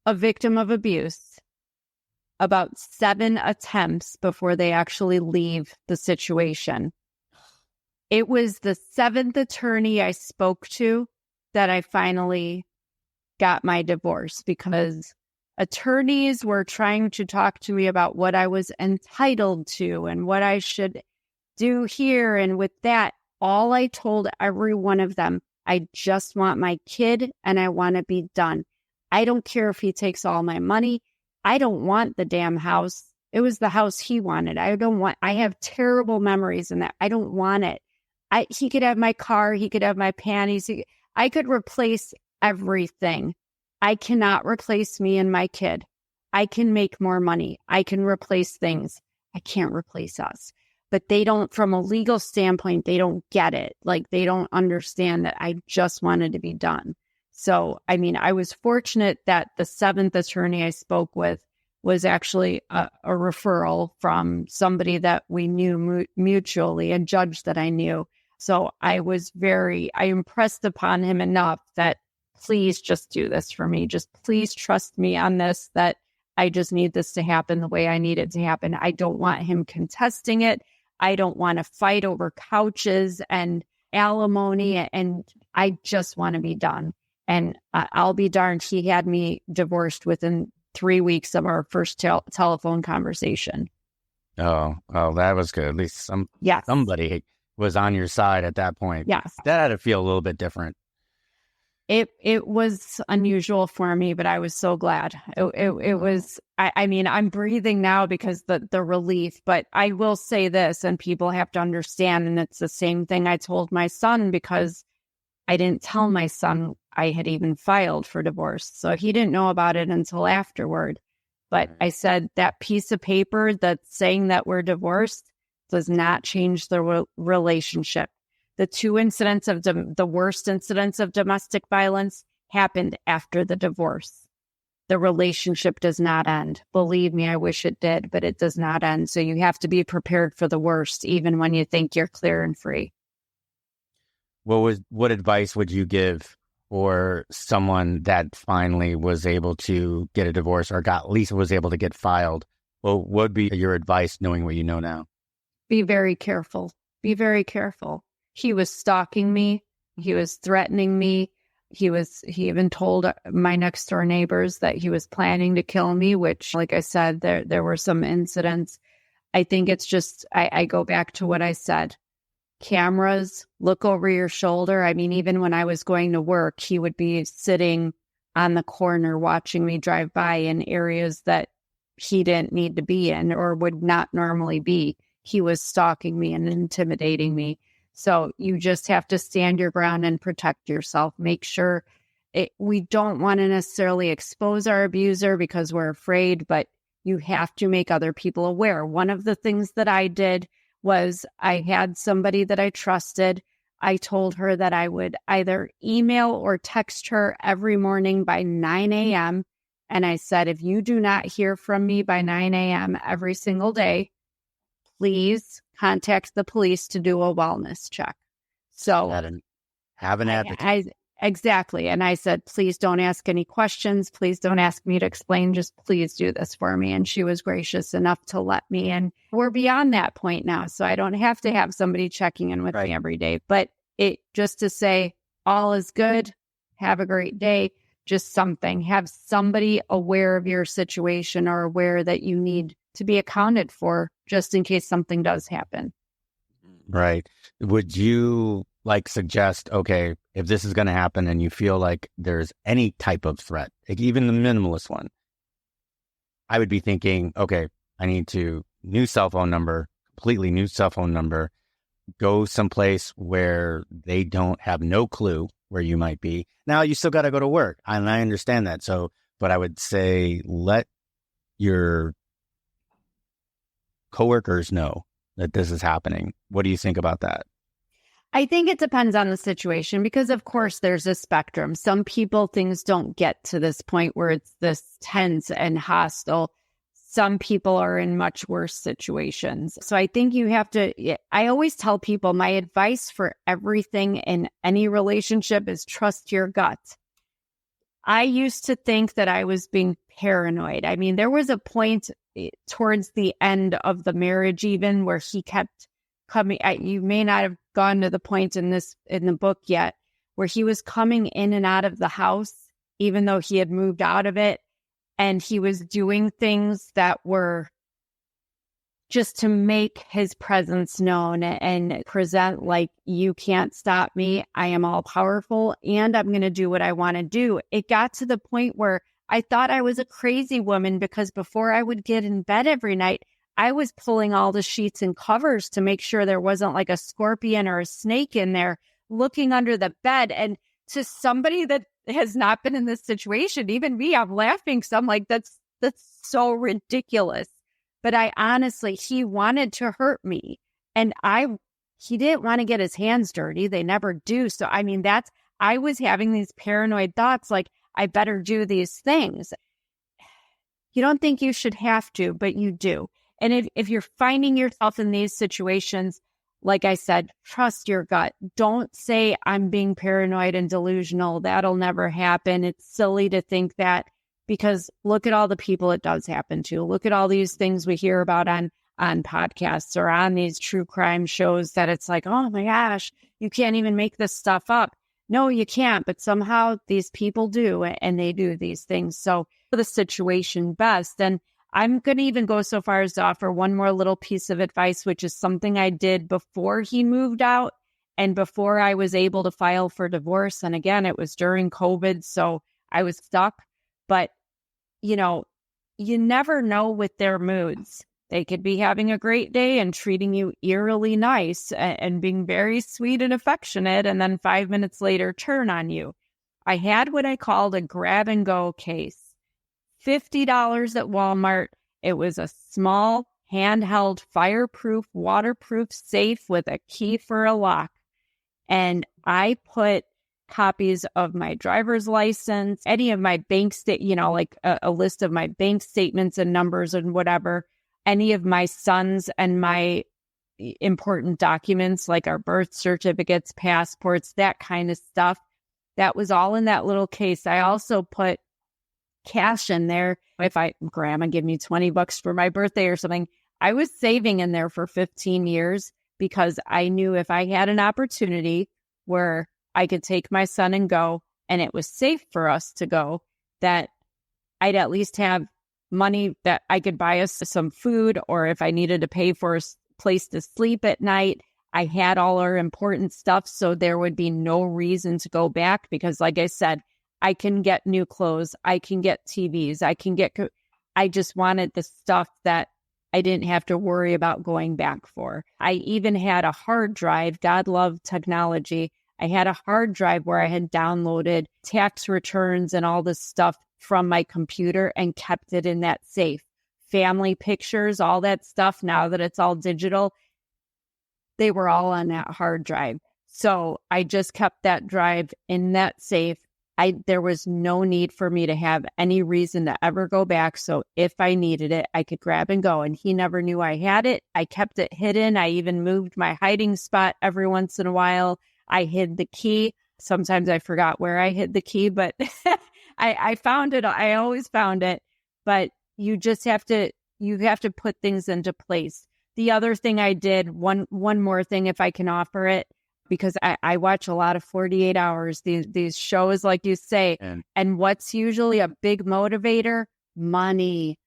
a victim of abuse about 7 attempts before they actually leave the situation. It was the 7th attorney I spoke to that I finally got my divorce, because attorneys were trying to talk to me about what I was entitled to and what I should do here. And with that, all I told every one of them, I just want my kid and I want to be done. I don't care if he takes all my money. I don't want the damn house. It was the house he wanted. I have terrible memories in that. I don't want it. He could have my car. He could have my panties. I could replace everything. I cannot replace me and my kid. I can make more money. I can replace things. I can't replace us. but they don't, from a legal standpoint, they don't get it. Like, they don't understand that I just wanted to be done. So, I mean, I was fortunate that the seventh attorney I spoke with was actually a referral from somebody that we knew mutually, a judge that I knew. So I impressed upon him enough that please just do this for me. Just please trust me on this, that I just need this to happen the way I need it to happen. I don't want him contesting it. I don't want to fight over couches and alimony, and I just want to be done. And I'll be darned, he had me divorced within 3 weeks of our first telephone conversation. Oh, well, that was good. At least somebody was on your side at that point. Yes. That had to feel a little bit different. It was unusual for me, but I was so glad. It was, I mean, I'm breathing now because the relief, but I will say this, and people have to understand, and it's the same thing I told my son, because I didn't tell my son I had even filed for divorce. So he didn't know about it until afterward. But I said, that piece of paper that's saying that we're divorced does not change the relationship. The two incidents of the worst incidents of domestic violence happened after the divorce. The relationship does not end. Believe me, I wish it did, but it does not end. So you have to be prepared for the worst, even when you think you're clear and free. What advice would you give for someone that finally was able to get a divorce, or at least was able to get filed? Well, what would be your advice knowing what you know now? Be very careful. Be very careful. He was stalking me. He was threatening me. He even told my next door neighbors that he was planning to kill me, which, like I said, there were some incidents. I think it's just, I go back to what I said. Cameras, look over your shoulder. I mean, even when I was going to work, he would be sitting on the corner watching me drive by in areas that he didn't need to be in or would not normally be. He was stalking me and intimidating me. So you just have to stand your ground and protect yourself. Make sure we don't want to necessarily expose our abuser because we're afraid, but you have to make other people aware. One of the things that I did was I had somebody that I trusted. I told her that I would either email or text her every morning by 9 a.m. And I said, if you do not hear from me by 9 a.m. every single day, please contact the police to do a wellness check. So have an advocate. Exactly. And I said, please don't ask any questions. Please don't ask me to explain. Just please do this for me. And she was gracious enough to let me. And we're beyond that point now. So I don't have to have somebody checking in with me every day. But it just to say, all is good. Have a great day. Just something. Have somebody aware of your situation or aware that you need to be accounted for just in case something does happen. Right. Would you suggest, okay, if this is going to happen and you feel like there's any type of threat, like even the minimalist one, I would be thinking, okay, I need to completely new cell phone number, go someplace where they don't have no clue where you might be. Now you still got to go to work, and I understand that. So, but I would say let your coworkers know that this is happening. What do you think about that? I think it depends on the situation because, of course, there's a spectrum. Some people, things don't get to this point where it's this tense and hostile. Some people are in much worse situations. So I think you have to, I always tell people my advice for everything in any relationship is trust your gut. I used to think that I was being paranoid. I mean, there was a point towards the end of the marriage even where he kept coming. You may not have gone to the point in the book yet where he was coming in and out of the house, even though he had moved out of it. And he was doing things that were just to make his presence known and present like, you can't stop me. I am all powerful and I'm going to do what I want to do. It got to the point where I thought I was a crazy woman because before I would get in bed every night, I was pulling all the sheets and covers to make sure there wasn't like a scorpion or a snake in there looking under the bed. And to somebody that has not been in this situation, even me, I'm laughing. So I'm like, that's so ridiculous. But I honestly, he wanted to hurt me. And he didn't want to get his hands dirty. They never do. So, I mean, I was having these paranoid thoughts like, I better do these things. You don't think you should have to, but you do. And if you're finding yourself in these situations, like I said, trust your gut. Don't say I'm being paranoid and delusional. That'll never happen. It's silly to think that, because look at all the people it does happen to. Look at all these things we hear about on podcasts or on these true crime shows that it's like, oh my gosh, you can't even make this stuff up. No, you can't. But somehow these people do, and they do these things. So for the situation best. And I'm going to even go so far as to offer one more little piece of advice, which is something I did before he moved out and before I was able to file for divorce. And again, it was during COVID, so I was stuck. But, you never know with their moods. They could be having a great day and treating you eerily nice and being very sweet and affectionate, and then 5 minutes later turn on you. I had what I called a grab and go case. $50 at Walmart. It was a small, handheld, fireproof, waterproof safe with a key for a lock. And I put copies of my driver's license, any of my bank like a list of my bank statements and numbers and whatever, any of my sons and my important documents like our birth certificates, passports, that kind of stuff. That was all in that little case. I also put cash in there. If grandma give me $20 for my birthday or something, I was saving in there for 15 years because I knew if I had an opportunity where I could take my son and go, and it was safe for us to go, that I'd at least have money that I could buy us some food, or if I needed to pay for a place to sleep at night, I had all our important stuff. So there would be no reason to go back because, like I said, I can get new clothes. I can get TVs. I just wanted the stuff that I didn't have to worry about going back for. I even had a hard drive. God love technology. I had a hard drive where I had downloaded tax returns and all this stuff from my computer and kept it in that safe. Family pictures, all that stuff, now that it's all digital, they were all on that hard drive. So I just kept that drive in that safe. There was no need for me to have any reason to ever go back. So if I needed it, I could grab and go. And he never knew I had it. I kept it hidden. I even moved my hiding spot every once in a while. I hid the key. Sometimes I forgot where I hid the key, but I found it. I always found it. But you just have to put things into place. The other thing I did, one more thing, if I can offer it, because I watch a lot of 48 Hours, these shows, like you say, and what's usually a big motivator? Money.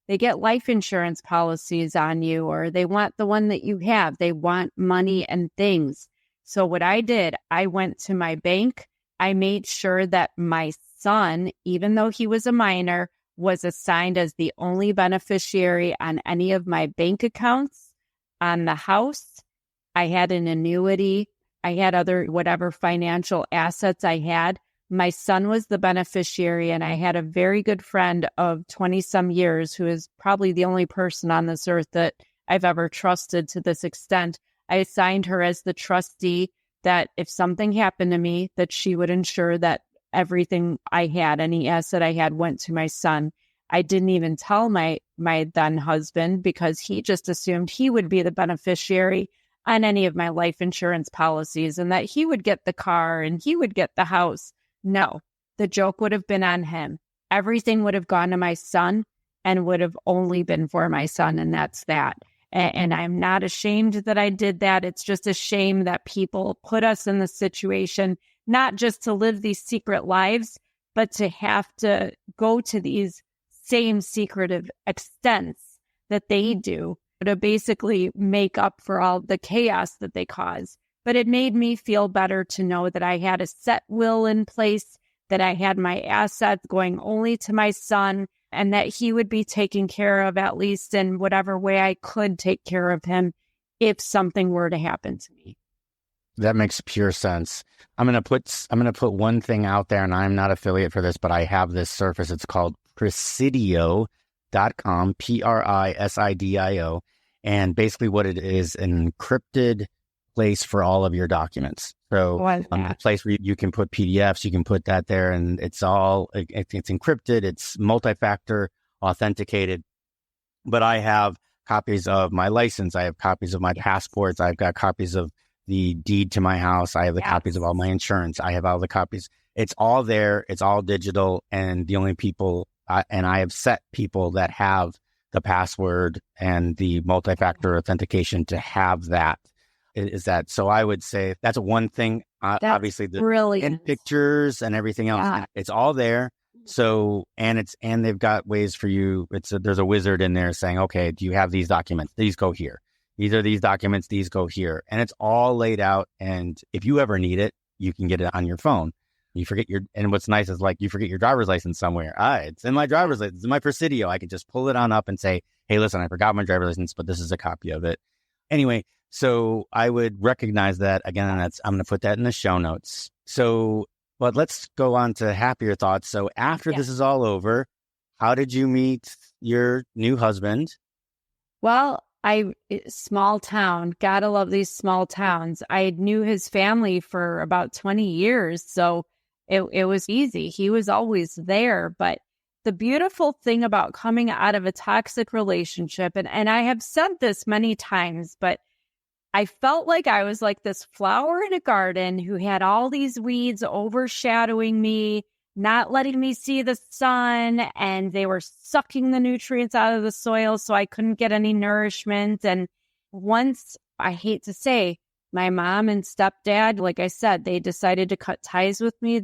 They get life insurance policies on you, or they want the one that you have. They want money and things. So what I did, I went to my bank. I made sure that my son, even though he was a minor, was assigned as the only beneficiary on any of my bank accounts, on the house. I had an annuity. I had other whatever financial assets I had. My son was the beneficiary, and I had a very good friend of 20-some years who is probably the only person on this earth that I've ever trusted to this extent. I assigned her as the trustee, that if something happened to me, that she would ensure that everything I had, any asset I had, went to my son. I didn't even tell my then husband because he just assumed he would be the beneficiary on any of my life insurance policies and that he would get the car and he would get the house. No, the joke would have been on him. Everything would have gone to my son and would have only been for my son, and that's that. And I'm not ashamed that I did that. It's just a shame that people put us in the situation, not just to live these secret lives, but to have to go to these same secretive extents that they do to basically make up for all the chaos that they cause. But it made me feel better to know that I had a set will in place, that I had my assets going only to my son, and that he would be taken care of, at least in whatever way I could take care of him if something were to happen to me. That makes pure sense. I'm gonna put one thing out there, and I'm not affiliate for this, but I have this service. It's called Presidio.com, Prisidio. And basically what it is, an encrypted place for all of your documents. So a place where you can put PDFs, you can put that there, and it's encrypted, it's multi-factor authenticated. But I have copies of my license, I have copies of my passports, I've got copies of the deed to my house, I have the copies of all my insurance, I have all the copies. It's all there, it's all digital, and the only people, and I have set people that have the password and the multi-factor authentication to have that. Is that, so I would say that's one thing. Obviously, the and pictures and everything else, it's all there. So, and they've got ways for you. There's a wizard in there saying, okay, do you have these documents? These go here. These are these documents. These go here. And it's all laid out. And if you ever need it, you can get it on your phone. You forget and what's nice is like, you forget your driver's license somewhere. It's in my driver's license, it's in my Presidio. I can just pull it on up and say, hey, listen, I forgot my driver's license, but this is a copy of it. Anyway, so I would recognize that again, and I'm going to put that in the show notes. So, but let's go on to happier thoughts. So after this is all over, how did you meet your new husband? Well, small town. Gotta love these small towns. I knew his family for about 20 years, so it was easy. He was always there. But the beautiful thing about coming out of a toxic relationship, and I have said this many times, but I felt like I was like this flower in a garden who had all these weeds overshadowing me, not letting me see the sun, and they were sucking the nutrients out of the soil so I couldn't get any nourishment. And once, I hate to say, my mom and stepdad, like I said, they decided to cut ties with me.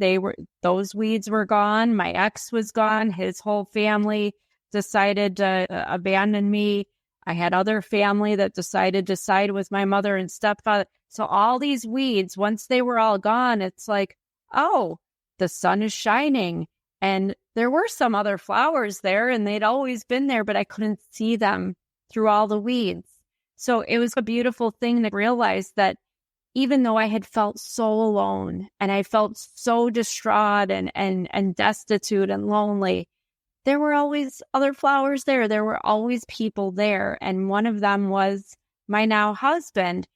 Those weeds were gone. My ex was gone. His whole family decided to abandon me. I had other family that decided to side with my mother and stepfather. So all these weeds, once they were all gone, it's like, oh, the sun is shining. And there were some other flowers there, and they'd always been there, but I couldn't see them through all the weeds. So it was a beautiful thing to realize that even though I had felt so alone and I felt so distraught and destitute and lonely, there were always other flowers there. There were always people there. And one of them was my now husband.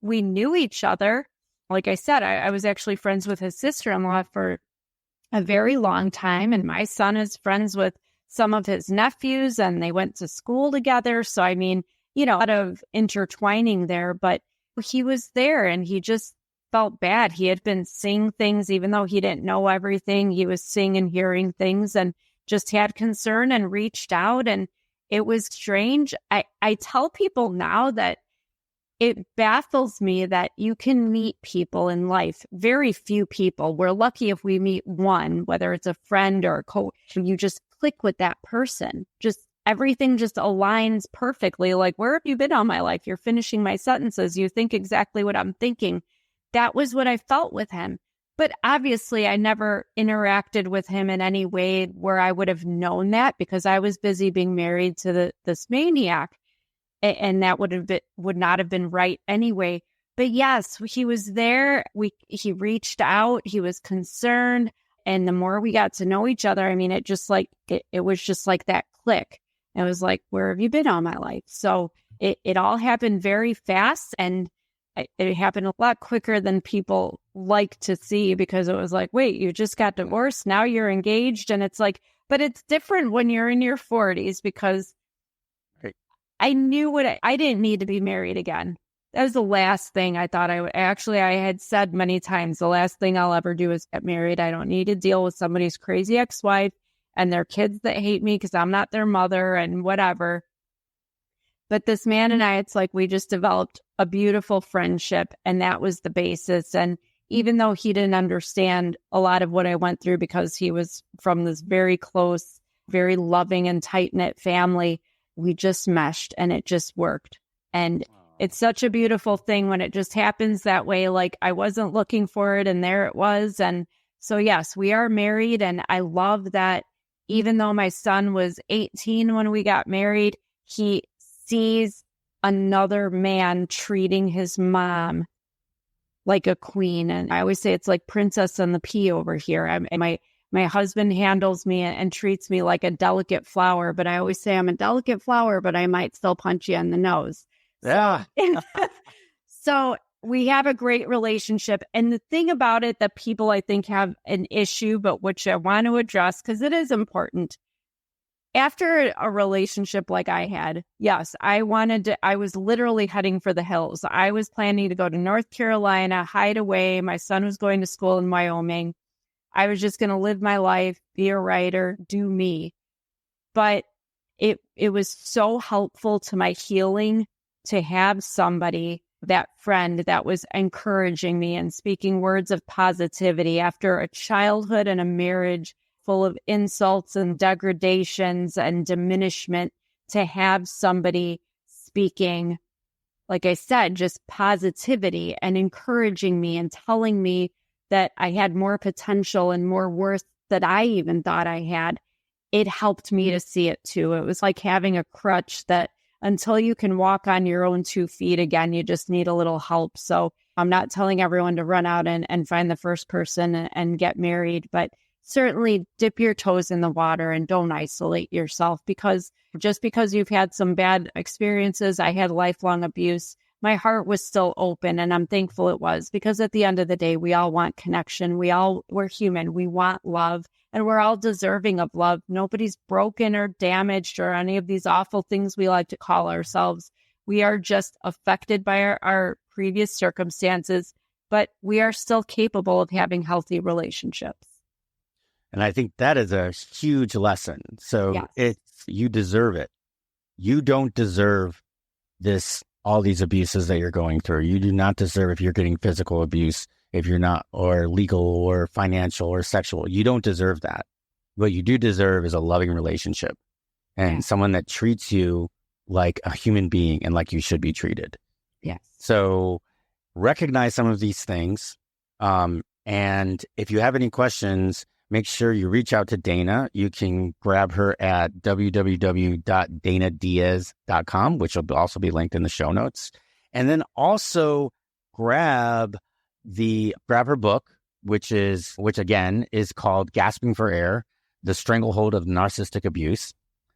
We knew each other. Like I said, I was actually friends with his sister-in-law for a very long time. And my son is friends with some of his nephews, and they went to school together. So, I mean, a lot of intertwining there, but he was there and he just felt bad. He had been seeing things, even though he didn't know everything. He was seeing and hearing things and just had concern and reached out. And it was strange. I tell people now that it baffles me that you can meet people in life. Very few people. We're lucky if we meet one, whether it's a friend or a coach. You just click with that person. Everything just aligns perfectly. Like, where have you been all my life? You're finishing my sentences. You think exactly what I'm thinking. That was what I felt with him. But obviously, I never interacted with him in any way where I would have known that, because I was busy being married to this maniac. And that would not have been right anyway. But yes, he was there. He reached out. He was concerned. And the more we got to know each other, I mean, it was just like that click. It was like, where have you been all my life? So it all happened very fast, and it happened a lot quicker than people like to see, because it was like, wait, you just got divorced, now you're engaged. And it's like, but it's different when you're in your 40s, because I knew I didn't need to be married again. That was the last thing I thought I would. Actually, I had said many times, the last thing I'll ever do is get married. I don't need to deal with somebody's crazy ex-wife and their kids that hate me because I'm not their mother and whatever. But this man and I, it's like we just developed a beautiful friendship, and that was the basis. And even though he didn't understand a lot of what I went through, because he was from this very close, very loving and tight-knit family, we just meshed and it just worked. And it's such a beautiful thing when it just happens that way. Like, I wasn't looking for it, and there it was. And so, yes, we are married. And I love that even though my son was 18 when we got married, he sees another man treating his mom like a queen. And I always say it's like Princess and the Pea over here. My husband handles me and treats me like a delicate flower, but I always say I'm a delicate flower, but I might still punch you in the nose. Yeah. So we have a great relationship. And the thing about it that people, I think, have an issue, but which I want to address because it is important. After a relationship like I had, yes, I was literally heading for the hills. I was planning to go to North Carolina, hide away. My son was going to school in Wyoming. I was just going to live my life, be a writer, do me. But it was so helpful to my healing to have somebody, that friend that was encouraging me and speaking words of positivity after a childhood and a marriage full of insults and degradations and diminishment, to have somebody speaking, like I said, just positivity and encouraging me and telling me that I had more potential and more worth than I even thought I had. It helped me to see it too. It was like having a crutch that until you can walk on your own 2 feet again, you just need a little help. So I'm not telling everyone to run out and find the first person and get married, but certainly dip your toes in the water and don't isolate yourself, because just because you've had some bad experiences, I had lifelong abuse, my heart was still open, and I'm thankful it was, because at the end of the day, we all want connection. We're human. We want love, and we're all deserving of love. Nobody's broken or damaged or any of these awful things we like to call ourselves. We are just affected by our previous circumstances, but we are still capable of having healthy relationships. And I think that is a huge lesson. So you deserve it. You don't deserve all these abuses that you're going through. You do not deserve, if you're getting physical abuse, if you're not, or legal or financial or sexual, you don't deserve that. What you do deserve is a loving relationship and someone that treats you like a human being and like you should be treated. Yes. So recognize some of these things. And if you have any questions, make sure you reach out to Dana. You can grab her at www.danadiaz.com, which will also be linked in the show notes. And then also grab her book, which again is called Gasping for Air: The Stranglehold of Narcissistic Abuse,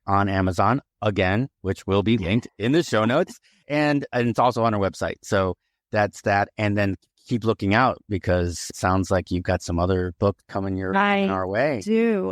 on Amazon, again, which will be linked in the show notes. And it's also on our website. So that's that. And then keep looking out, because it sounds like you've got some other book coming our way.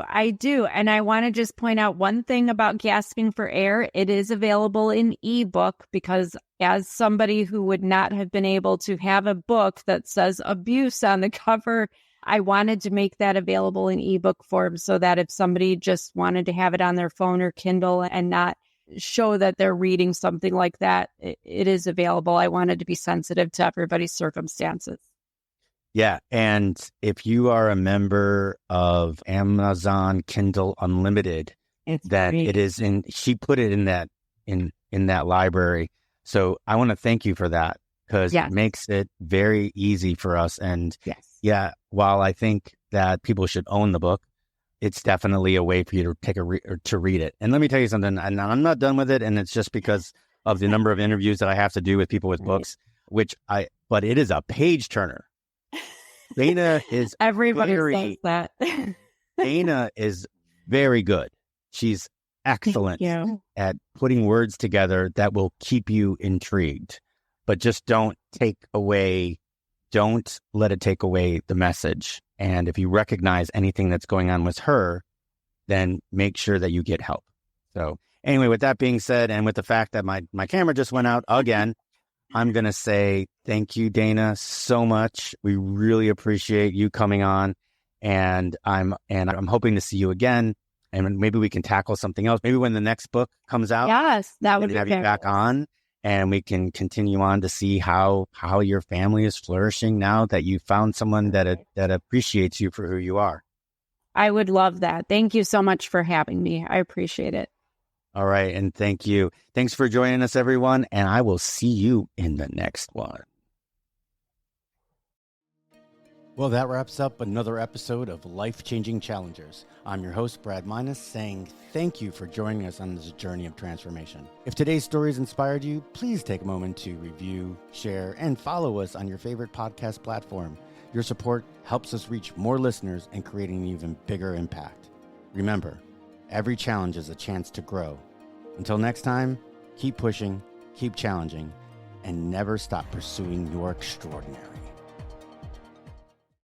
I do. And I want to just point out one thing about Gasping for Air. It is available in ebook, because as somebody who would not have been able to have a book that says abuse on the cover, I wanted to make that available in ebook form, so that if somebody just wanted to have it on their phone or Kindle and not show that they're reading something like that, it is available. I wanted to be sensitive to everybody's circumstances. Yeah. And if you are a member of Amazon Kindle Unlimited, then it is she put it in that library. So I want to thank you for that, because it makes it very easy for us. And while I think that people should own the book, it's definitely a way for you to to read it. And let me tell you something, and I'm not done with it. And it's just because of the number of interviews that I have to do with people with books, but it is a page turner. Dana is everybody says that. Dana is very good. She's excellent at putting words together that will keep you intrigued, but just don't let it take away the message. And if you recognize anything that's going on with her, then make sure that you get help. So anyway, with that being said, and with the fact that my camera just went out again, I'm going to say thank you, Dana, so much. We really appreciate you coming on, and I'm hoping to see you again, and maybe we can tackle something else. Maybe when the next book comes out, that would be have you back on, and we can continue on to see how your family is flourishing now that you found someone that appreciates you for who you are. I would love that. Thank you so much for having me. I appreciate it. All right. And thank you. Thanks for joining us, everyone. And I will see you in the next one. Well, that wraps up another episode of Life-Changing Challengers. I'm your host, Brad Minus, saying thank you for joining us on this journey of transformation. If today's stories inspired you, please take a moment to review, share, and follow us on your favorite podcast platform. Your support helps us reach more listeners and create an even bigger impact. Remember, every challenge is a chance to grow. Until next time, keep pushing, keep challenging, and never stop pursuing your extraordinary.